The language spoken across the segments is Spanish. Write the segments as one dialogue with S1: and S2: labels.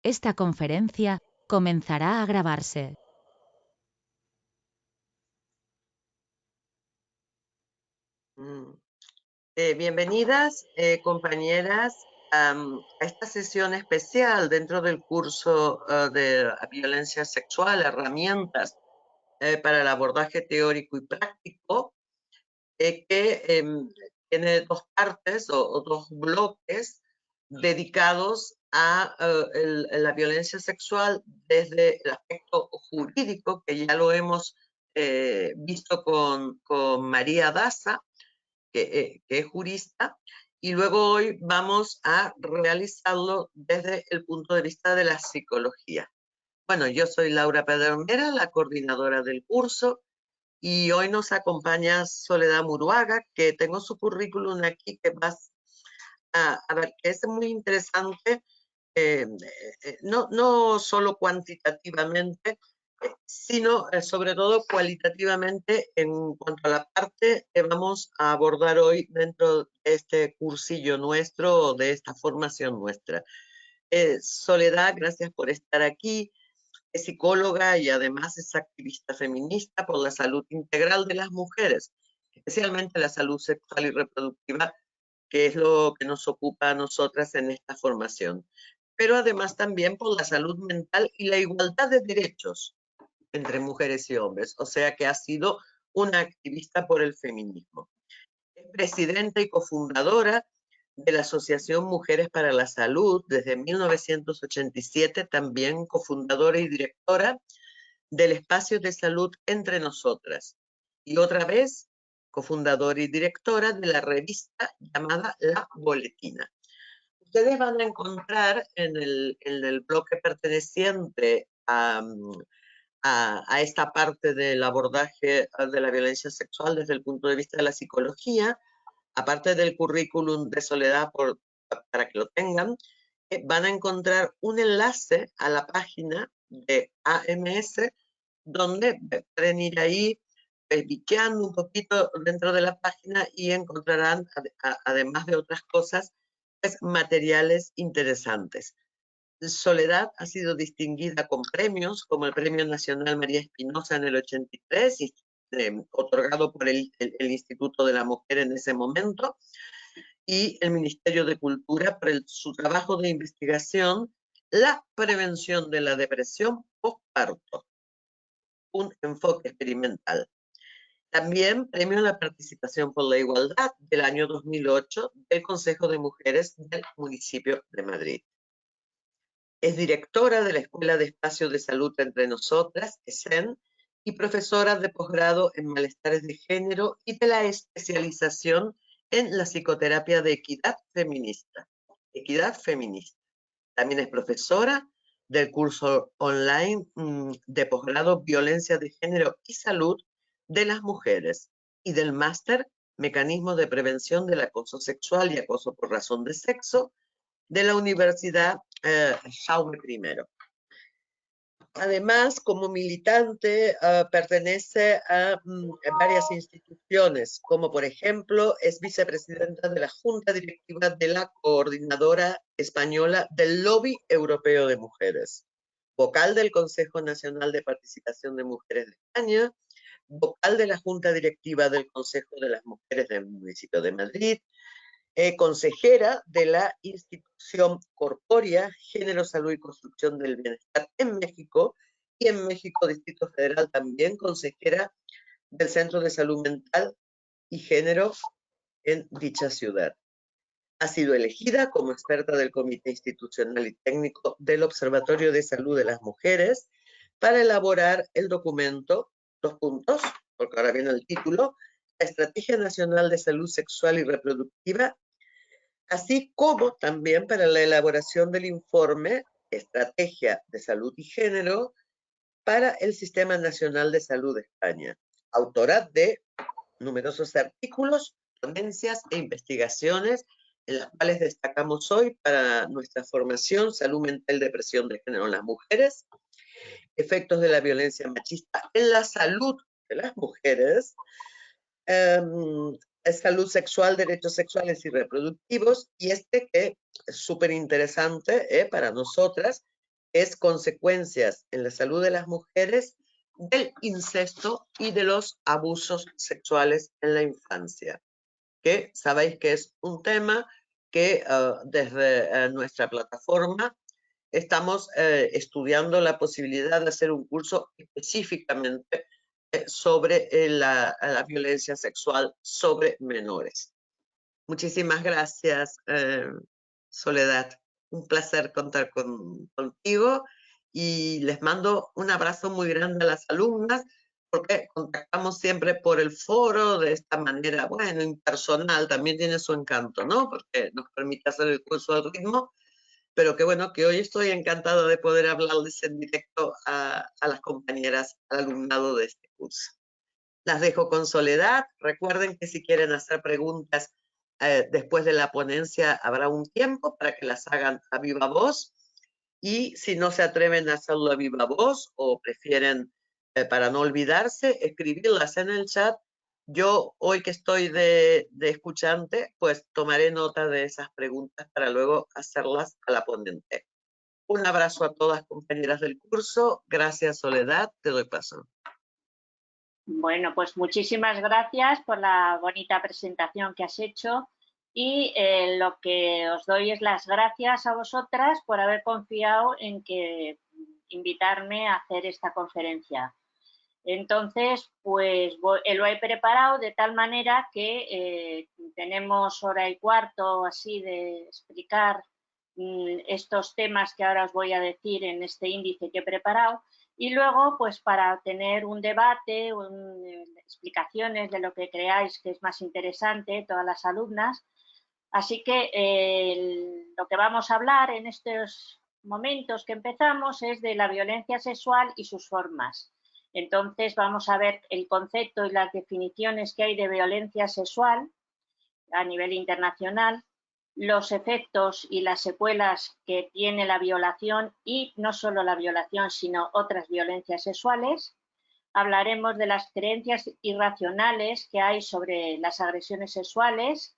S1: Esta conferencia comenzará a grabarse.
S2: Bienvenidas, compañeras, a esta sesión especial dentro del curso de violencia sexual, herramientas para el abordaje teórico y práctico, que tiene dos partes o dos bloques dedicados a la violencia sexual desde el aspecto jurídico, que ya lo hemos visto con María Daza, que es jurista, y luego hoy vamos a realizarlo desde el punto de vista de la psicología. Bueno, yo soy Laura Pedernera, la coordinadora del curso, y hoy nos acompaña Soledad Muruaga, que tengo su currículum aquí, que vas a ver, que es muy interesante, no solo cuantitativamente, sino sobre todo cualitativamente en cuanto a la parte que vamos a abordar hoy dentro de este cursillo nuestro, de esta formación nuestra. Soledad, gracias por estar aquí. Es psicóloga y además es activista feminista por la salud integral de las mujeres, especialmente la salud sexual y reproductiva, que es lo que nos ocupa a nosotras en esta formación. Pero además también por la salud mental y la igualdad de derechos entre mujeres y hombres, o sea que ha sido una activista por el feminismo. Es presidenta y cofundadora de la Asociación Mujeres para la Salud desde 1987, también cofundadora y directora del Espacio de Salud Entre Nosotras. Y otra vez, cofundadora y directora de la revista llamada La Boletina. Ustedes van a encontrar en el bloque perteneciente a esta parte del abordaje de la violencia sexual desde el punto de vista de la psicología, aparte del currículum de Soledad para que lo tengan, van a encontrar un enlace a la página de AMS, donde pueden ir ahí bicheando un poquito dentro de la página y encontrarán, además de otras cosas, pues, materiales interesantes. Soledad ha sido distinguida con premios, como el Premio Nacional María Espinosa en el 83, otorgado por el Instituto de la Mujer en ese momento, y el Ministerio de Cultura por su trabajo de investigación, la prevención de la depresión postparto, un enfoque experimental. También premio a la participación por la igualdad del año 2008 del Consejo de Mujeres del municipio de Madrid. Es directora de la Escuela de Espacio de Salud Entre Nosotras, ESEN, y profesora de posgrado en malestares de género y de la especialización en la psicoterapia de equidad feminista. Equidad feminista. También es profesora del curso online de posgrado Violencia de Género y Salud de las Mujeres y del máster Mecanismos de Prevención del Acoso Sexual y Acoso por Razón de Sexo de la Universidad Jaume I. Además, como militante, pertenece a varias instituciones, como por ejemplo es vicepresidenta de la Junta Directiva de la Coordinadora Española del Lobby Europeo de Mujeres, vocal del Consejo Nacional de Participación de Mujeres de España, vocal de la Junta Directiva del Consejo de las Mujeres del Municipio de Madrid, consejera de la institución Corporia, Género, Salud y Construcción del Bienestar en México, y en México Distrito Federal también consejera del Centro de Salud Mental y Género en dicha ciudad. Ha sido elegida como experta del Comité Institucional y Técnico del Observatorio de Salud de las Mujeres para elaborar el documento, dos puntos, porque ahora viene el título, la Estrategia Nacional de Salud Sexual y Reproductiva, así como también para la elaboración del informe Estrategia de Salud y Género para el Sistema Nacional de Salud de España, autora de numerosos artículos, ponencias e investigaciones, en las cuales destacamos hoy para nuestra formación Salud Mental y Depresión de Género en las Mujeres, efectos de la violencia machista en la salud de las mujeres, salud sexual, derechos sexuales y reproductivos, y que es súper interesante para nosotras, es consecuencias en la salud de las mujeres del incesto y de los abusos sexuales en la infancia, que sabéis que es un tema que desde nuestra plataforma estamos estudiando la posibilidad de hacer un curso específicamente sobre la violencia sexual sobre menores. Muchísimas gracias, Soledad. Un placer contar contigo y les mando un abrazo muy grande a las alumnas porque contactamos siempre por el foro de esta manera, bueno, impersonal, también tiene su encanto, ¿no? Porque nos permite hacer el curso al ritmo, pero qué bueno que hoy estoy encantada de poder hablarles en directo a las compañeras, al alumnado de este curso. Las dejo con Soledad. Recuerden que si quieren hacer preguntas después de la ponencia habrá un tiempo para que las hagan a viva voz. Y si no se atreven a hacerlo a viva voz o prefieren, para no olvidarse, escribirlas en el chat. Yo, hoy que estoy de escuchante, pues tomaré nota de esas preguntas para luego hacerlas a la ponente. Un abrazo a todas compañeras del curso. Gracias, Soledad. Te doy paso.
S3: Bueno, pues muchísimas gracias por la bonita presentación que has hecho y lo que os doy es las gracias a vosotras por haber confiado en que invitarme a hacer esta conferencia. Entonces, pues lo he preparado de tal manera que tenemos hora y cuarto así de explicar estos temas que ahora os voy a decir en este índice que he preparado. Y luego, pues para tener un debate, explicaciones de lo que creáis que es más interesante, todas las alumnas. Así que lo que vamos a hablar en estos momentos que empezamos es de la violencia sexual y sus formas. Entonces vamos a ver el concepto y las definiciones que hay de violencia sexual a nivel internacional, los efectos y las secuelas que tiene la violación y no solo la violación, sino otras violencias sexuales. Hablaremos de las creencias irracionales que hay sobre las agresiones sexuales,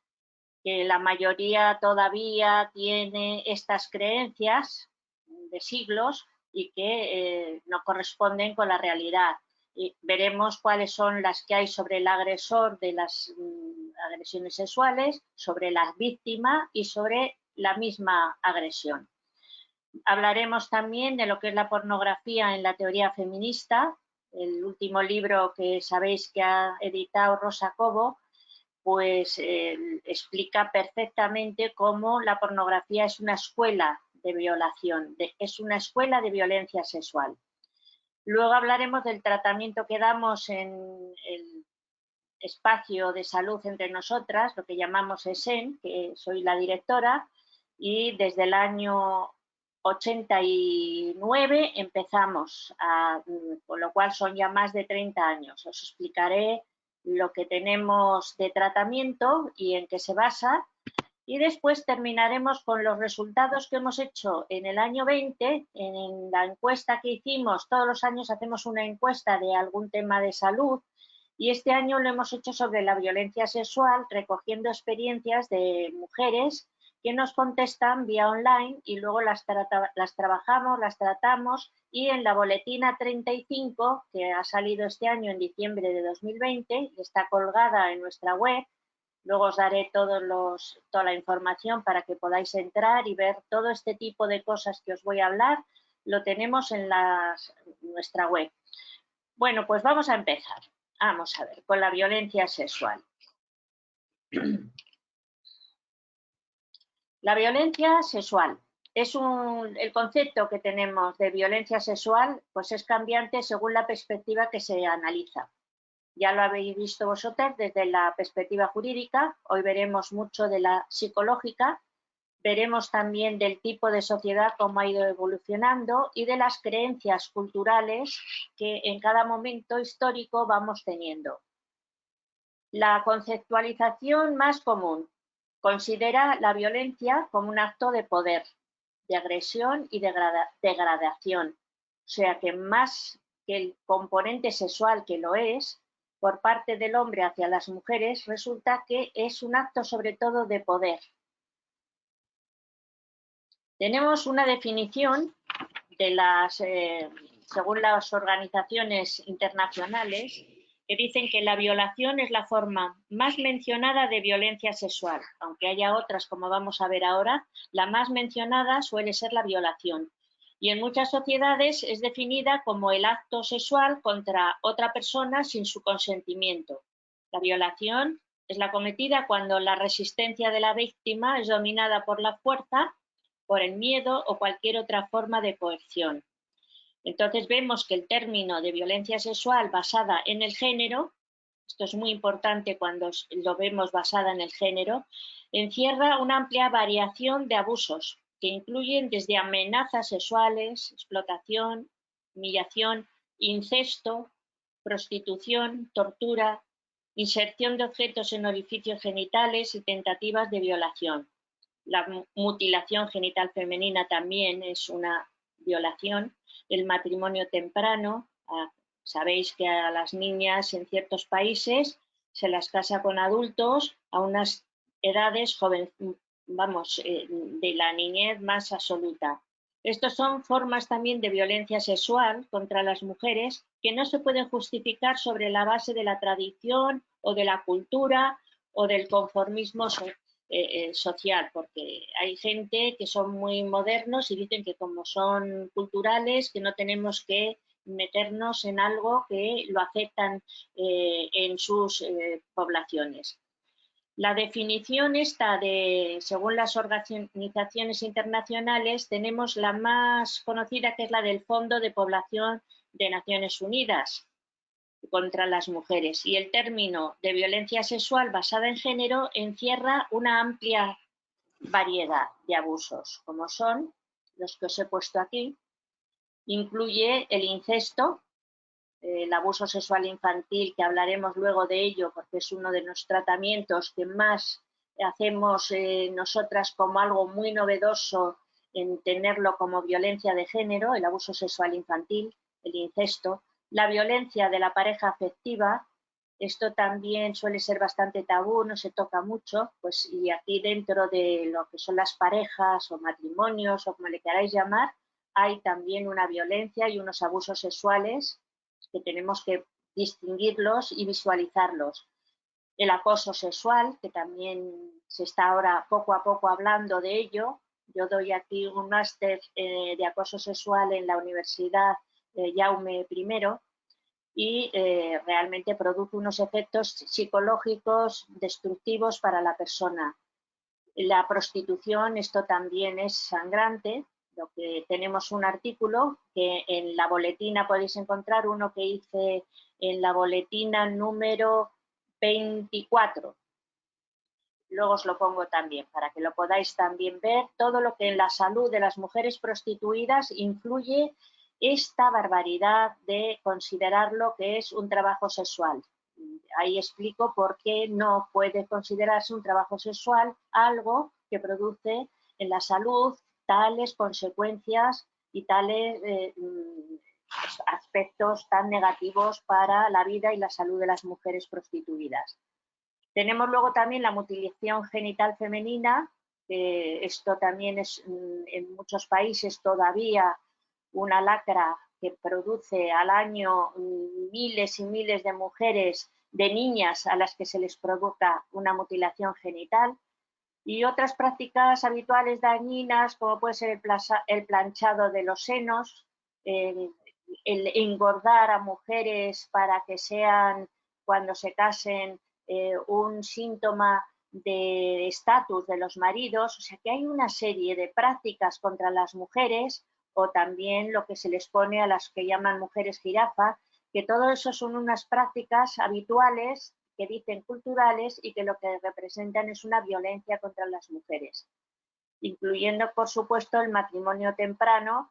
S3: que la mayoría todavía tiene estas creencias de siglos y que no corresponden con la realidad. Y veremos cuáles son las que hay sobre el agresor de las agresiones sexuales, sobre la víctima y sobre la misma agresión. Hablaremos también de lo que es la pornografía en la teoría feminista, el último libro que sabéis que ha editado Rosa Cobo, pues explica perfectamente cómo la pornografía es una escuela de violación, es una escuela de violencia sexual. Luego hablaremos del tratamiento que damos en el espacio de salud entre nosotras, lo que llamamos ESEN, que soy la directora, y desde el año 89 empezamos, con lo cual son ya más de 30 años. Os explicaré lo que tenemos de tratamiento y en qué se basa. Y después terminaremos con los resultados que hemos hecho en el año 20, en la encuesta que hicimos. Todos los años hacemos una encuesta de algún tema de salud y este año lo hemos hecho sobre la violencia sexual, recogiendo experiencias de mujeres que nos contestan vía online y luego las trabajamos, las tratamos y en la boletina 35, que ha salido este año en diciembre de 2020 y está colgada en nuestra web. Luego os daré toda la información para que podáis entrar y ver todo este tipo de cosas que os voy a hablar. Lo tenemos en nuestra web. Bueno, pues vamos a empezar. Vamos a ver, con la violencia sexual. La violencia sexual es el concepto que tenemos de violencia sexual, pues es cambiante según la perspectiva que se analiza. Ya lo habéis visto vosotros desde la perspectiva jurídica, hoy veremos mucho de la psicológica, veremos también del tipo de sociedad cómo ha ido evolucionando y de las creencias culturales que en cada momento histórico vamos teniendo. La conceptualización más común considera la violencia como un acto de poder, de agresión y degradación, o sea que más que el componente sexual que lo es, por parte del hombre hacia las mujeres, resulta que es un acto sobre todo de poder. Tenemos una definición según las organizaciones internacionales, que dicen que la violación es la forma más mencionada de violencia sexual. Aunque haya otras, como vamos a ver ahora, la más mencionada suele ser la violación. Y en muchas sociedades es definida como el acto sexual contra otra persona sin su consentimiento. La violación es la cometida cuando la resistencia de la víctima es dominada por la fuerza, por el miedo o cualquier otra forma de coerción. Entonces vemos que el término de violencia sexual basada en el género, esto es muy importante cuando lo vemos basada en el género, encierra una amplia variación de abusos que incluyen desde amenazas sexuales, explotación, humillación, incesto, prostitución, tortura, inserción de objetos en orificios genitales y tentativas de violación. La mutilación genital femenina también es una violación. El matrimonio temprano, sabéis que a las niñas en ciertos países se las casa con adultos a unas edades de la niñez más absoluta. Estas son formas también de violencia sexual contra las mujeres que no se pueden justificar sobre la base de la tradición o de la cultura o del conformismo social, porque hay gente que son muy modernos y dicen que como son culturales que no tenemos que meternos en algo que lo aceptan en sus poblaciones. La definición esta según las organizaciones internacionales, tenemos la más conocida, que es la del Fondo de Población de Naciones Unidas contra las mujeres. Y el término de violencia sexual basada en género encierra una amplia variedad de abusos, como son los que os he puesto aquí. Incluye el incesto, el abuso sexual infantil, que hablaremos luego de ello porque es uno de los tratamientos que más hacemos nosotras como algo muy novedoso en tenerlo como violencia de género, el abuso sexual infantil, el incesto, la violencia de la pareja afectiva. Esto también suele ser bastante tabú, no se toca mucho, pues, y aquí dentro de lo que son las parejas o matrimonios o como le queráis llamar, hay también una violencia y unos abusos sexuales que tenemos que distinguirlos y visualizarlos. El acoso sexual, que también se está ahora poco a poco hablando de ello. Yo doy aquí un máster de acoso sexual en la Universidad Jaume I y realmente produce unos efectos psicológicos destructivos para la persona. La prostitución, esto también es sangrante. Lo que tenemos un artículo que en la boletina podéis encontrar, uno que hice en la boletina número 24. Luego os lo pongo también para que lo podáis también ver, todo lo que en la salud de las mujeres prostituidas influye esta barbaridad de considerarlo que es un trabajo sexual. Ahí explico por qué no puede considerarse un trabajo sexual algo que produce en la salud tales consecuencias y tales aspectos tan negativos para la vida y la salud de las mujeres prostituidas. Tenemos luego también la mutilación genital femenina, que esto también es en muchos países todavía una lacra que produce al año miles y miles de mujeres, de niñas a las que se les provoca una mutilación genital, y otras prácticas habituales dañinas como puede ser el planchado de los senos, el engordar a mujeres para que sean, cuando se casen, un síntoma de estatus de los maridos. O sea que hay una serie de prácticas contra las mujeres, o también lo que se les pone a las que llaman mujeres jirafa, que todo eso son unas prácticas habituales que dicen culturales y que lo que representan es una violencia contra las mujeres, incluyendo, por supuesto, el matrimonio temprano,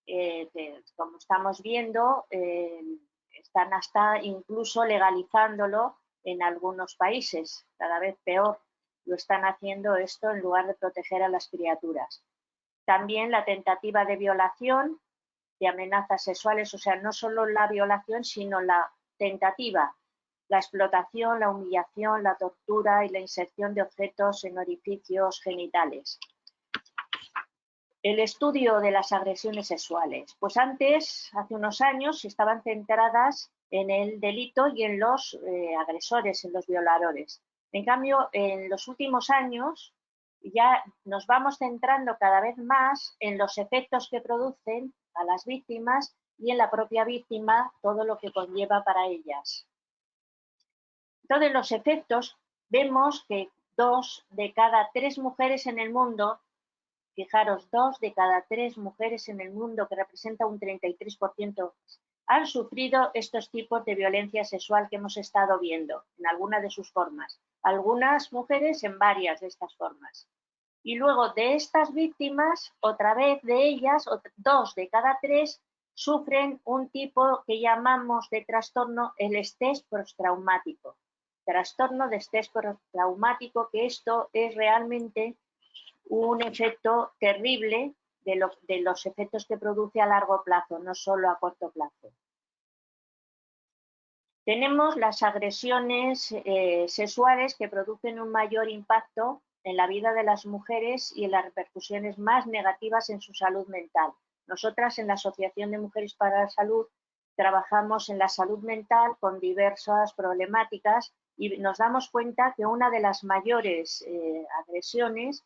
S3: que, como estamos viendo, están hasta incluso legalizándolo en algunos países, cada vez peor lo están haciendo esto en lugar de proteger a las criaturas. También la tentativa de violación, de amenazas sexuales, o sea, no solo la violación, sino la tentativa, la explotación, la humillación, la tortura y la inserción de objetos en orificios genitales. El estudio de las agresiones sexuales. Pues antes, hace unos años, estaban centradas en el delito y en los agresores, en los violadores. En cambio, en los últimos años ya nos vamos centrando cada vez más en los efectos que producen a las víctimas y en la propia víctima, todo lo que conlleva para ellas. Entonces, los efectos, vemos que 2 de cada 3 mujeres en el mundo, fijaros, 2 de cada 3 mujeres en el mundo, que representa un 33%, han sufrido estos tipos de violencia sexual que hemos estado viendo en alguna de sus formas. Algunas mujeres en varias de estas formas. Y luego de estas víctimas, otra vez de ellas, 2 de cada 3 sufren un tipo que llamamos de trastorno el estrés postraumático. Trastorno de estrés postraumático, que esto es realmente un efecto terrible de los efectos que produce a largo plazo, no solo a corto plazo. Tenemos las agresiones sexuales que producen un mayor impacto en la vida de las mujeres y en las repercusiones más negativas en su salud mental. Nosotras en la Asociación de Mujeres para la Salud trabajamos en la salud mental con diversas problemáticas y nos damos cuenta que una de las mayores agresiones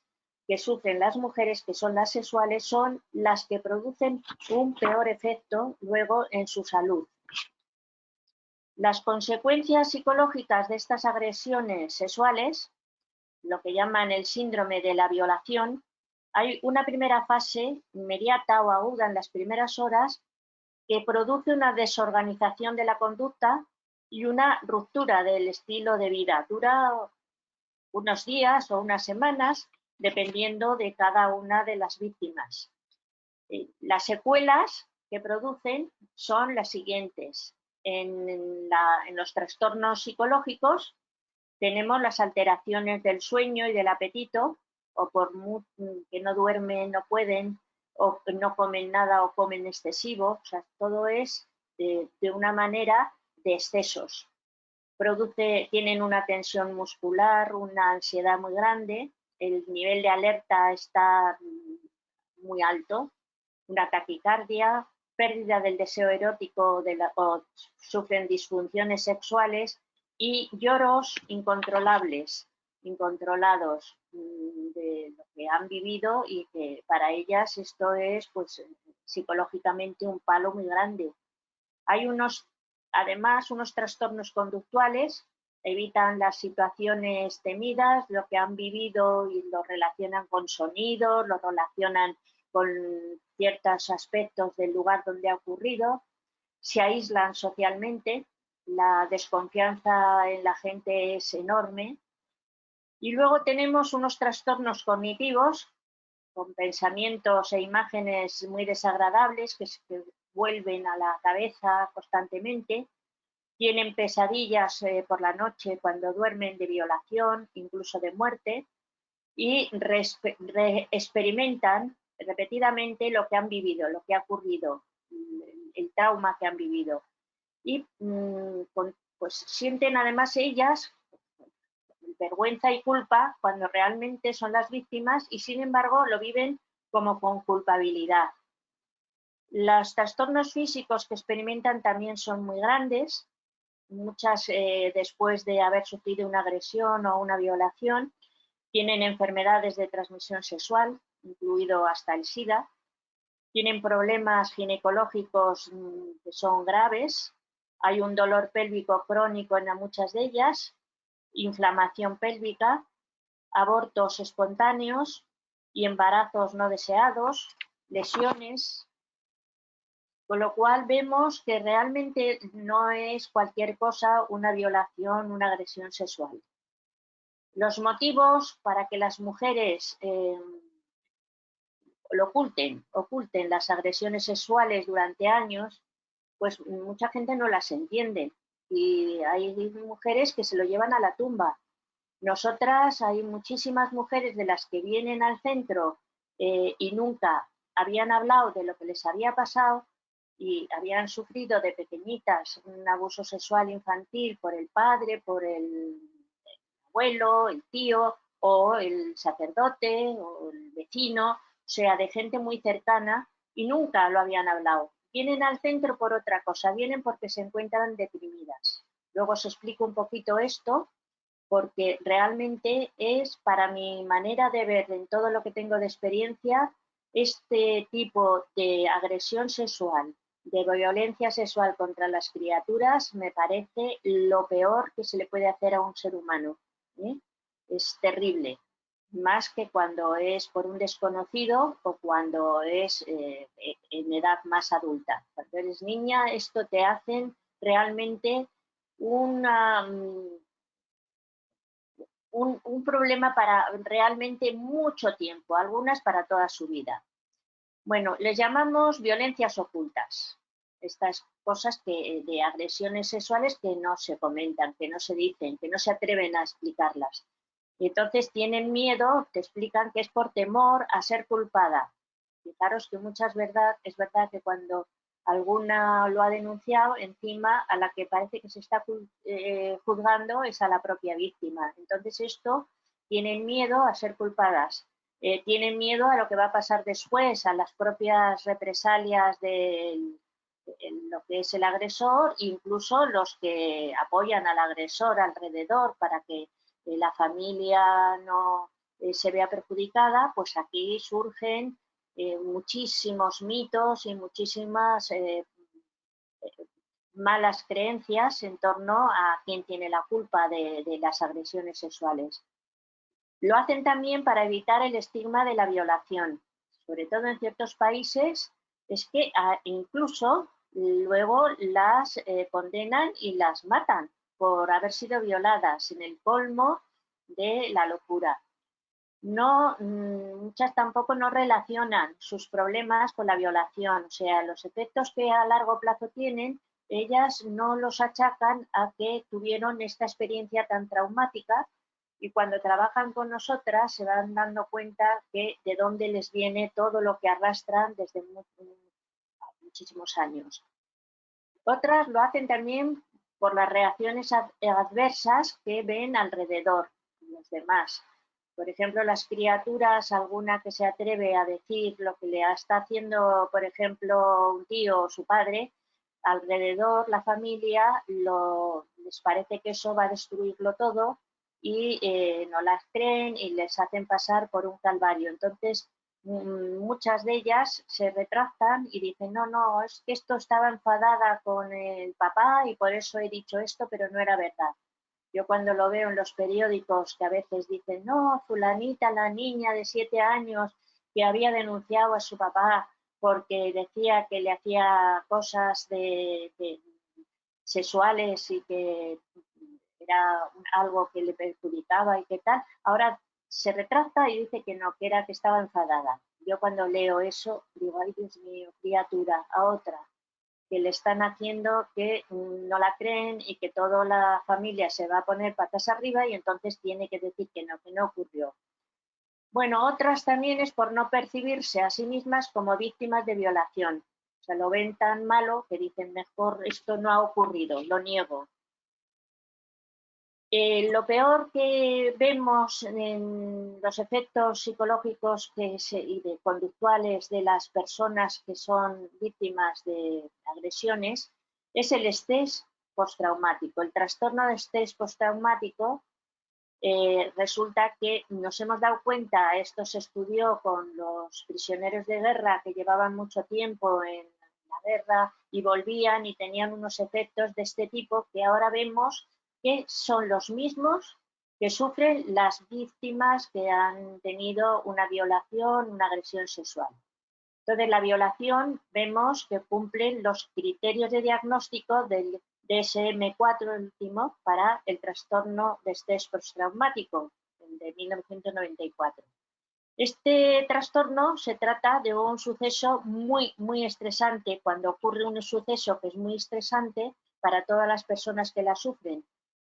S3: que sufren las mujeres, que son las sexuales, son las que producen un peor efecto luego en su salud. Las consecuencias psicológicas de estas agresiones sexuales, lo que llaman el síndrome de la violación, hay una primera fase inmediata o aguda en las primeras horas que produce una desorganización de la conducta y una ruptura del estilo de vida. Dura unos días o unas semanas, dependiendo de cada una de las víctimas. Las secuelas que producen son las siguientes. En los trastornos psicológicos tenemos las alteraciones del sueño y del apetito, o por que no duermen, no pueden, o no comen nada o comen excesivo. O sea, todo es de una manera de excesos. Tienen una tensión muscular, una ansiedad muy grande, el nivel de alerta está muy alto, una taquicardia, pérdida del deseo erótico o sufren disfunciones sexuales y lloros incontrolables, incontrolados de lo que han vivido y que para ellas esto es pues psicológicamente un palo muy grande. Hay además unos trastornos conductuales, evitan las situaciones temidas, lo que han vivido y lo relacionan con sonidos, lo relacionan con ciertos aspectos del lugar donde ha ocurrido, se aíslan socialmente, la desconfianza en la gente es enorme. Y luego tenemos unos trastornos cognitivos con pensamientos e imágenes muy desagradables que vuelven a la cabeza constantemente, tienen pesadillas por la noche cuando duermen de violación, incluso de muerte, y experimentan repetidamente lo que han vivido, lo que ha ocurrido, el trauma que han vivido. Y pues sienten además ellas vergüenza y culpa cuando realmente son las víctimas y sin embargo lo viven como con culpabilidad. Los trastornos físicos que experimentan también son muy grandes, muchas después de haber sufrido una agresión o una violación, tienen enfermedades de transmisión sexual, incluido hasta el SIDA, tienen problemas ginecológicos que son graves, hay un dolor pélvico crónico en muchas de ellas, inflamación pélvica, abortos espontáneos y embarazos no deseados, lesiones, con lo cual vemos que realmente no es cualquier cosa una violación, una agresión sexual. Los motivos para que las mujeres lo oculten las agresiones sexuales durante años, pues mucha gente no las entiende y hay mujeres que se lo llevan a la tumba. Nosotras, hay muchísimas mujeres de las que vienen al centro y nunca habían hablado de lo que les había pasado y habían sufrido de pequeñitas un abuso sexual infantil por el padre, por el abuelo, el tío o el sacerdote o el vecino. O sea, de gente muy cercana y nunca lo habían hablado. Vienen al centro por otra cosa, vienen porque se encuentran deprimidas. Luego os explico un poquito esto, porque realmente es, para mi manera de ver en todo lo que tengo de experiencia, este tipo de agresión sexual, de violencia sexual contra las criaturas, me parece lo peor que se le puede hacer a un ser humano, ¿eh? Es terrible, más que cuando es por un desconocido o cuando es en edad más adulta. Cuando eres niña, esto te hacen realmente una... un problema para realmente mucho tiempo, algunas para toda su vida. Bueno, les llamamos violencias ocultas, estas cosas de agresiones sexuales que no se comentan, que no se dicen, que no se atreven a explicarlas. Y entonces tienen miedo, te explican que es por temor a ser culpada. Fijaros que es verdad que cuando alguna lo ha denunciado, encima a la que parece que se está juzgando es a la propia víctima. Entonces esto, tienen miedo a ser culpadas, tienen miedo a lo que va a pasar después, a las propias represalias de lo que es el agresor, incluso los que apoyan al agresor alrededor para que la familia no se vea perjudicada, pues aquí surgen muchísimos mitos y muchísimas malas creencias en torno a quién tiene la culpa de las agresiones sexuales. Lo hacen también para evitar el estigma de la violación. Sobre todo en ciertos países es que incluso luego las condenan y las matan por haber sido violadas, en el colmo de la locura. No, muchas tampoco no relacionan sus problemas con la violación, o sea, los efectos que a largo plazo tienen, ellas no los achacan a que tuvieron esta experiencia tan traumática, y cuando trabajan con nosotras se van dando cuenta de dónde les viene todo lo que arrastran desde muchísimos años. Otras lo hacen también por las reacciones adversas que ven alrededor los demás. Por ejemplo, las criaturas, alguna que se atreve a decir lo que le está haciendo, por ejemplo, un tío o su padre, alrededor la familia les parece que eso va a destruirlo todo y no las creen y les hacen pasar por un calvario. Entonces, muchas de ellas se retractan y dicen, no, no, es que esto estaba enfadada con el papá y por eso he dicho esto, pero no era verdad. Yo cuando lo veo en los periódicos que a veces dicen, no, fulanita, la niña de 7 años que había denunciado a su papá porque decía que le hacía cosas sexuales y que era algo que le perjudicaba y qué tal, ahora se retracta y dice que no, que era que estaba enfadada. Yo cuando leo eso digo, ay Dios mío, criatura, a otra que le están haciendo que no la creen y que toda la familia se va a poner patas arriba y entonces tiene que decir que no ocurrió. Bueno, otras también es por no percibirse a sí mismas como víctimas de violación. O sea, lo ven tan malo que dicen, mejor esto no ha ocurrido, lo niego. Lo peor que vemos en los efectos psicológicos y conductuales de las personas que son víctimas de agresiones es el estrés postraumático. El trastorno de estrés postraumático resulta que nos hemos dado cuenta, esto se estudió con los prisioneros de guerra que llevaban mucho tiempo en la guerra y volvían y tenían unos efectos de este tipo que ahora vemos que son los mismos que sufren las víctimas que han tenido una violación, una agresión sexual. Entonces, la violación vemos que cumplen los criterios de diagnóstico del DSM-4 último para el trastorno de estrés postraumático de 1994. Este trastorno se trata de un suceso muy estresante. Cuando ocurre un suceso que es muy estresante para todas las personas que la sufren,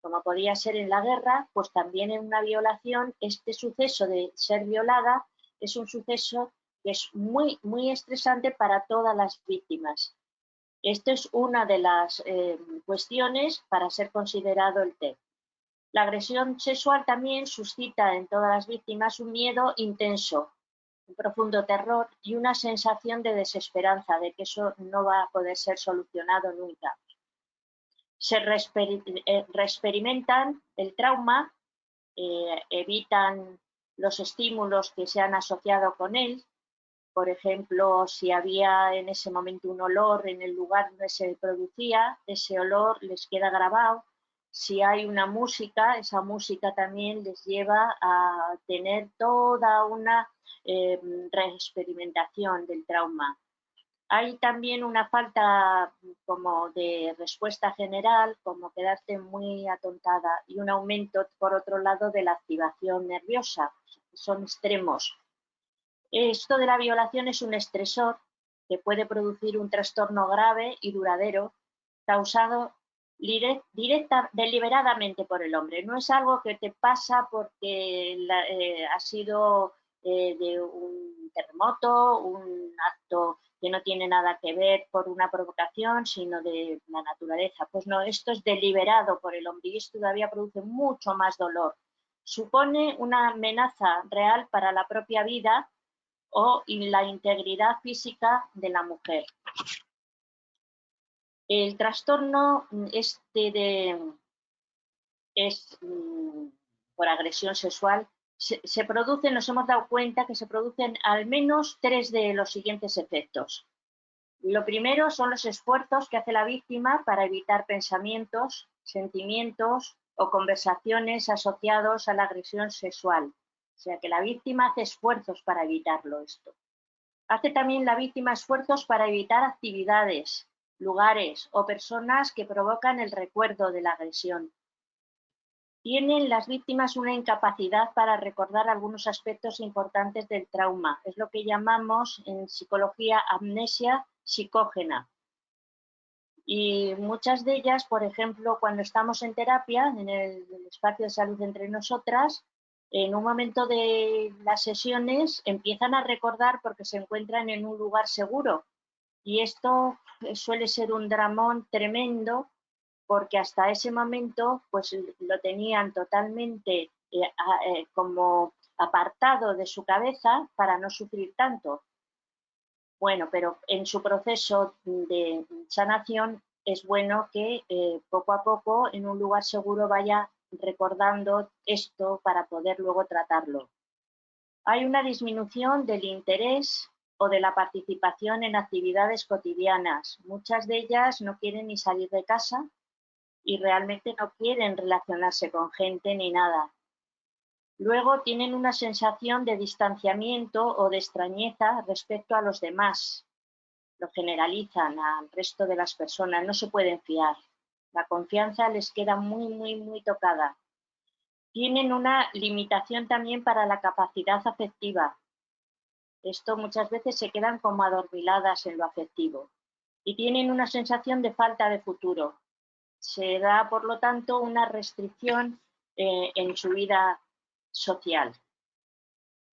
S3: como podía ser en la guerra, pues también en una violación, este suceso de ser violada es un suceso que es muy estresante para todas las víctimas. Esto es una de las cuestiones para ser considerado el TEP. La agresión sexual también suscita en todas las víctimas un miedo intenso un profundo terror y una sensación de desesperanza, de que eso no va a poder ser solucionado nunca. Se reexperimentan el trauma, evitan los estímulos que se han asociado con él. Por ejemplo, si había en ese momento un olor en el lugar donde se producía, ese olor les queda grabado. Si hay una música, esa música también les lleva a tener toda una reexperimentación del trauma. Hay también una falta como de respuesta general, como quedarte muy atontada, y un aumento, por otro lado, de la activación nerviosa. Son extremos. Esto de la violación es un estresor que puede producir un trastorno grave y duradero causado deliberadamente por el hombre. No es algo que te pasa porque ha sido de un terremoto, un acto que no tiene nada que ver por una provocación, sino de la naturaleza. Pues no, esto es deliberado por el hombre y esto todavía produce mucho más dolor. Supone una amenaza real para la propia vida o la integridad física de la mujer. El trastorno por agresión sexual se produce, nos hemos dado cuenta que se producen al menos 3 de los siguientes efectos. Lo primero son los esfuerzos que hace la víctima para evitar pensamientos, sentimientos o conversaciones asociados a la agresión sexual. O sea que la víctima hace esfuerzos para evitarlo esto. Hace también la víctima esfuerzos para evitar actividades, lugares o personas que provocan el recuerdo de la agresión. Tienen las víctimas una incapacidad para recordar algunos aspectos importantes del trauma. Es lo que llamamos en psicología amnesia psicógena. Y muchas de ellas, por ejemplo, cuando estamos en terapia, en el espacio de salud entre nosotras, en un momento de las sesiones empiezan a recordar porque se encuentran en un lugar seguro. Y esto suele ser un dramón tremendo porque hasta ese momento pues lo tenían totalmente como apartado de su cabeza para no sufrir tanto. Bueno, pero en su proceso de sanación es bueno que poco a poco en un lugar seguro vaya recordando esto para poder luego tratarlo. Hay una disminución del interés o de la participación en actividades cotidianas. Muchas de ellas no quieren ni salir de casa y realmente no quieren relacionarse con gente ni nada. Luego tienen una sensación de distanciamiento o de extrañeza respecto a los demás. Lo generalizan al resto de las personas, no se pueden fiar. La confianza les queda muy tocada. Tienen una limitación también para la capacidad afectiva. Esto muchas veces se quedan como adormiladas en lo afectivo. Y tienen una sensación de falta de futuro. Se da, por lo tanto, una restricción en su vida social.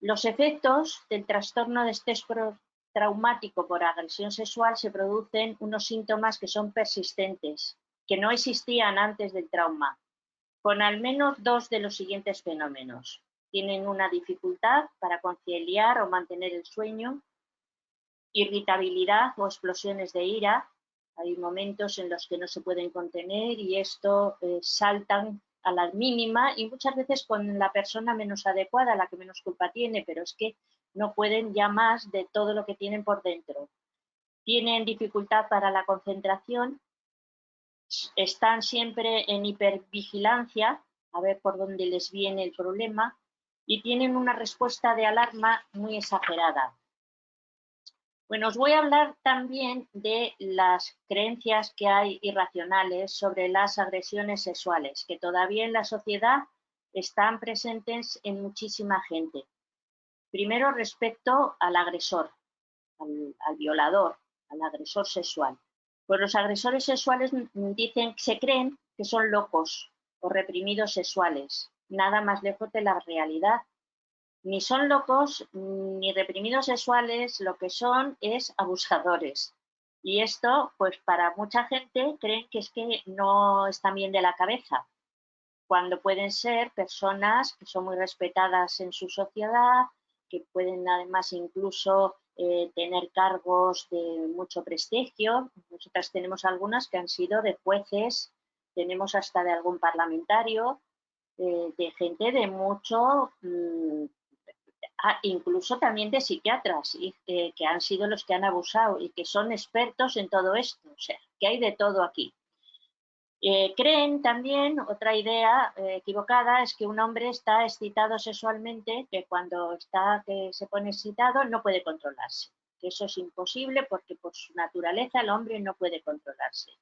S3: Los efectos del trastorno de estrés traumático por agresión sexual se producen unos síntomas que son persistentes, que no existían antes del trauma, con al menos 2 de los siguientes fenómenos. Tienen una dificultad para conciliar o mantener el sueño, irritabilidad o explosiones de ira. Hay momentos en los que no se pueden contener y esto saltan a la mínima y muchas veces con la persona menos adecuada, la que menos culpa tiene, pero es que no pueden ya más de todo lo que tienen por dentro. Tienen dificultad para la concentración, están siempre en hipervigilancia, a ver por dónde les viene el problema, y tienen una respuesta de alarma muy exagerada. Bueno, os voy a hablar también de las creencias que hay irracionales sobre las agresiones sexuales, que todavía en la sociedad están presentes en muchísima gente. Primero, respecto al agresor, al violador, al agresor sexual. Pues los agresores sexuales se creen que son locos o reprimidos sexuales, nada más lejos de la realidad. Ni son locos ni reprimidos sexuales, lo que son es abusadores. Y esto, pues para mucha gente creen que es que no están bien de la cabeza, cuando pueden ser personas que son muy respetadas en su sociedad, que pueden además incluso tener cargos de mucho prestigio. Nosotras tenemos algunas que han sido de jueces, tenemos hasta de algún parlamentario, de gente de mucho, incluso también de psiquiatras, que han sido los que han abusado y que son expertos en todo esto. O sea, que hay de todo aquí. Creen también, otra idea equivocada, es que un hombre está excitado sexualmente, que cuando que se pone excitado no puede controlarse. Que eso es imposible porque por su naturaleza el hombre no puede controlarse.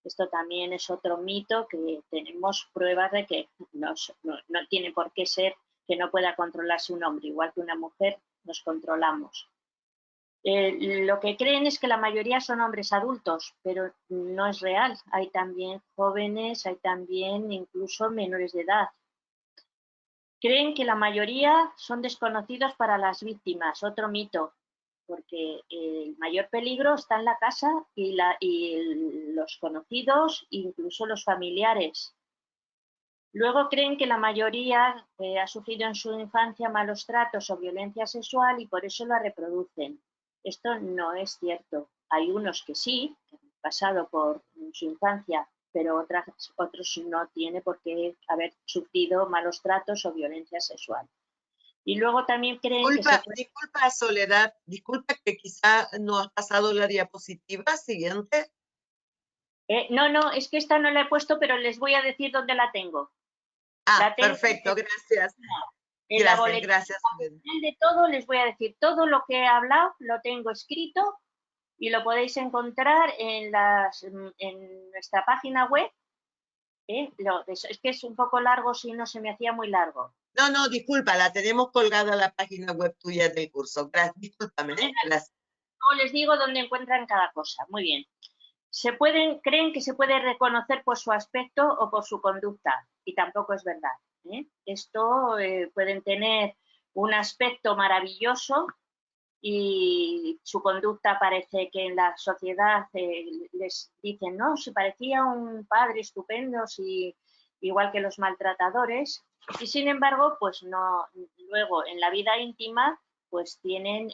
S3: Esto también es otro mito que tenemos pruebas de que no tiene por qué ser que no pueda controlarse un hombre, igual que una mujer nos controlamos. Lo que creen es que la mayoría son hombres adultos, pero no es real. Hay también jóvenes, hay también incluso menores de edad. Creen que la mayoría son desconocidos para las víctimas, otro mito, porque el mayor peligro está en la casa y los conocidos, incluso los familiares. Luego creen que la mayoría ha sufrido en su infancia malos tratos o violencia sexual y por eso la reproducen. Esto no es cierto. Hay unos que sí, que han pasado por su infancia, pero otros no tienen por qué haber sufrido malos tratos o violencia sexual. Y luego también creen
S2: Disculpa, Soledad, disculpa que quizá no has pasado la diapositiva siguiente.
S3: No, es que esta no la he puesto, pero les voy a decir dónde la tengo.
S2: Ah, perfecto, gracias.
S3: En la boletín de todo les voy a decir todo lo que he hablado, lo tengo escrito y lo podéis encontrar en nuestra página web. Es que es un poco largo, si no se me hacía muy largo.
S2: No, disculpa, la tenemos colgada en la página web tuya del curso. Gracias, discúlpame, gracias.
S3: No, les digo dónde encuentran cada cosa. Muy bien. Creen que se puede reconocer por su aspecto o por su conducta, y tampoco es verdad. Esto pueden tener un aspecto maravilloso y su conducta parece que en la sociedad les dicen, no, si parecía un padre estupendo, igual que los maltratadores, y sin embargo, pues no, luego en la vida íntima pues tienen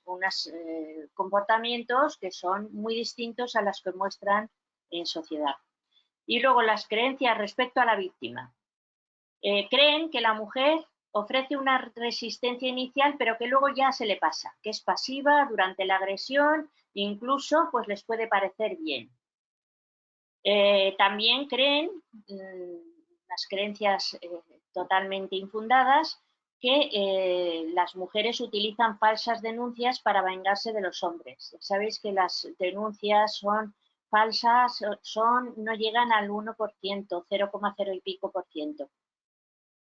S3: unos comportamientos que son muy distintos a los que muestran en sociedad. Y luego las creencias respecto a la víctima. Creen que la mujer ofrece una resistencia inicial, pero que luego ya se le pasa, que es pasiva durante la agresión, incluso pues les puede parecer bien. También creen, las creencias totalmente infundadas, que las mujeres utilizan falsas denuncias para vengarse de los hombres. Sabéis que las denuncias son falsas, no llegan al 1%, 0,0 y pico por ciento.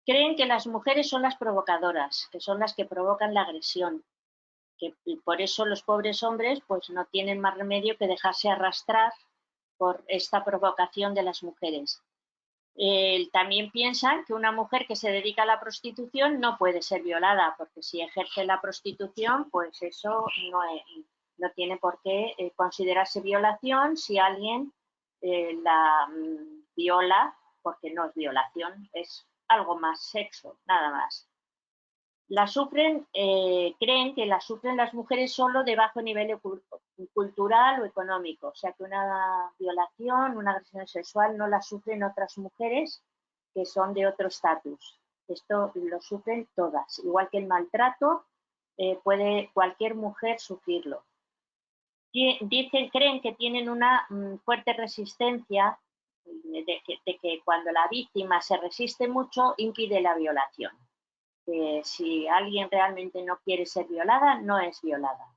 S3: Creen que las mujeres son las provocadoras, que son las que provocan la agresión, que por eso los pobres hombres pues no tienen más remedio que dejarse arrastrar por esta provocación de las mujeres. También piensan que una mujer que se dedica a la prostitución no puede ser violada, porque si ejerce la prostitución, pues eso no tiene por qué considerarse violación si alguien la viola, porque no es violación, es algo más sexo, nada más. Creen que la sufren las mujeres solo de bajo nivel cultural o económico, o sea que una violación, una agresión sexual no la sufren otras mujeres que son de otro estatus. Esto lo sufren todas, igual que el maltrato puede cualquier mujer sufrirlo. Creen que tienen una fuerte resistencia de que cuando la víctima se resiste mucho impide la violación. Si alguien realmente no quiere ser violada, no es violada.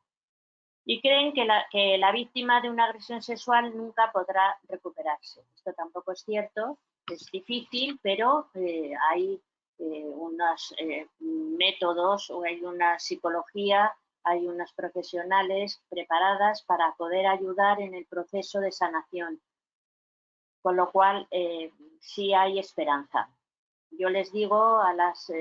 S3: Y creen que la víctima de una agresión sexual nunca podrá recuperarse. Esto tampoco es cierto, es difícil, pero hay unos métodos o hay una psicología, hay unas profesionales preparadas para poder ayudar en el proceso de sanación. Con lo cual, sí hay esperanza. Yo les digo a las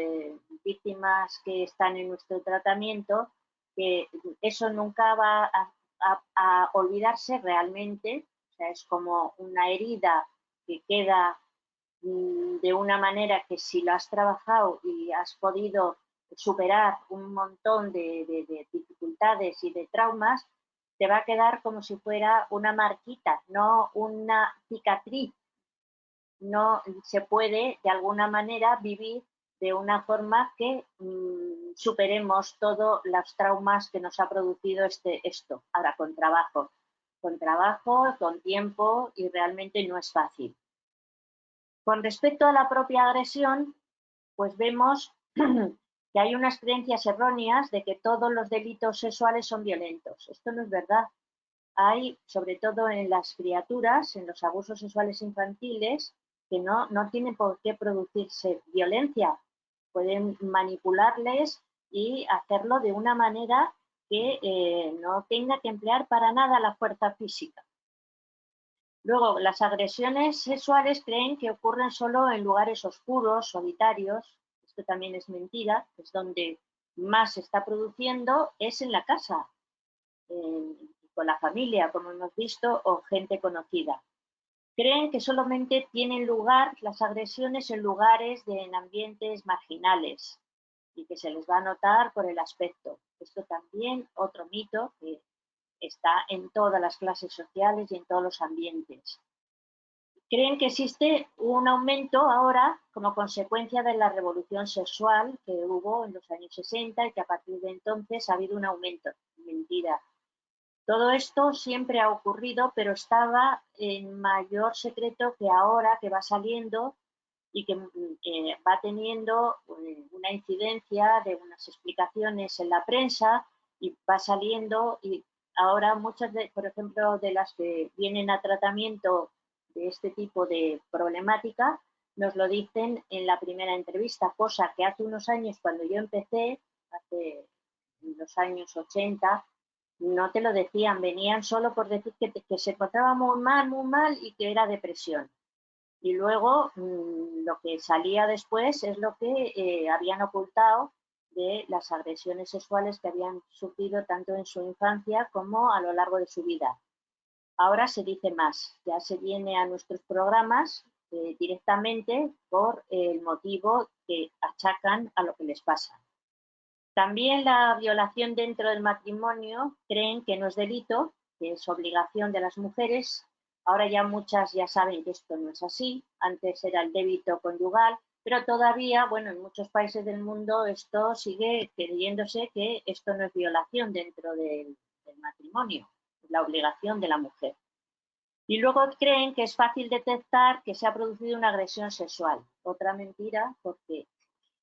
S3: víctimas que están en nuestro tratamiento que eso nunca va a olvidarse realmente, o sea, es como una herida que queda de una manera que si lo has trabajado y has podido superar un montón de dificultades y de traumas, te va a quedar como si fuera una marquita, no una cicatriz. No se puede, de alguna manera, vivir de una forma que superemos todos los traumas que nos ha producido esto. Ahora, con trabajo, con tiempo, y realmente no es fácil. Con respecto a la propia agresión, pues vemos que hay unas creencias erróneas de que todos los delitos sexuales son violentos. Esto no es verdad. Hay, sobre todo en las criaturas, en los abusos sexuales infantiles, que no tienen por qué producirse violencia. Pueden manipularles y hacerlo de una manera que no tenga que emplear para nada la fuerza física. Luego, las agresiones sexuales creen que ocurren solo en lugares oscuros, solitarios. Esto también es mentira, es donde más se está produciendo, es en la casa, con la familia, como hemos visto, o gente conocida. Creen que solamente tienen lugar las agresiones en lugares en ambientes marginales y que se les va a notar por el aspecto. Esto también, otro mito que está en todas las clases sociales y en todos los ambientes. Creen que existe un aumento ahora como consecuencia de la revolución sexual que hubo en los años 60 y que a partir de entonces ha habido un aumento. Mentira. Todo esto siempre ha ocurrido, pero estaba en mayor secreto que ahora, que va saliendo y que va teniendo una incidencia de unas explicaciones en la prensa y va saliendo, y ahora muchas, por ejemplo, de las que vienen a tratamiento de este tipo de problemática, nos lo dicen en la primera entrevista, cosa que hace unos años, cuando yo empecé, hace los años 80, no te lo decían, venían solo por decir que se encontraba muy mal y que era depresión. Y luego lo que salía después es lo que habían ocultado de las agresiones sexuales que habían sufrido tanto en su infancia como a lo largo de su vida. Ahora se dice más, ya se viene a nuestros programas directamente por el motivo que achacan a lo que les pasa. También la violación dentro del matrimonio creen que no es delito, que es obligación de las mujeres. Ahora ya muchas ya saben que esto no es así. Antes era el débito conyugal, pero todavía, bueno, en muchos países del mundo esto sigue creyéndose que esto no es violación dentro del matrimonio, es la obligación de la mujer. Y luego creen que es fácil detectar que se ha producido una agresión sexual. Otra mentira, porque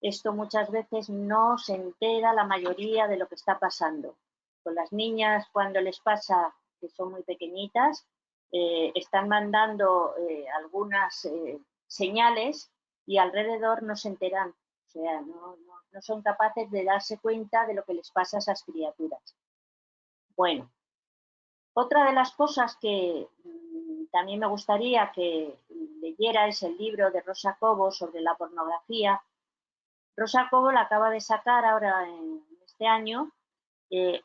S3: esto muchas veces no se entera la mayoría de lo que está pasando. Con las niñas, cuando les pasa, que son muy pequeñitas, están mandando algunas señales y alrededor no se enteran. O sea, no son capaces de darse cuenta de lo que les pasa a esas criaturas. Bueno, otra de las cosas que también me gustaría que leyera es el libro de Rosa Cobo sobre la pornografía. Rosa Cobo la acaba de sacar ahora en este año,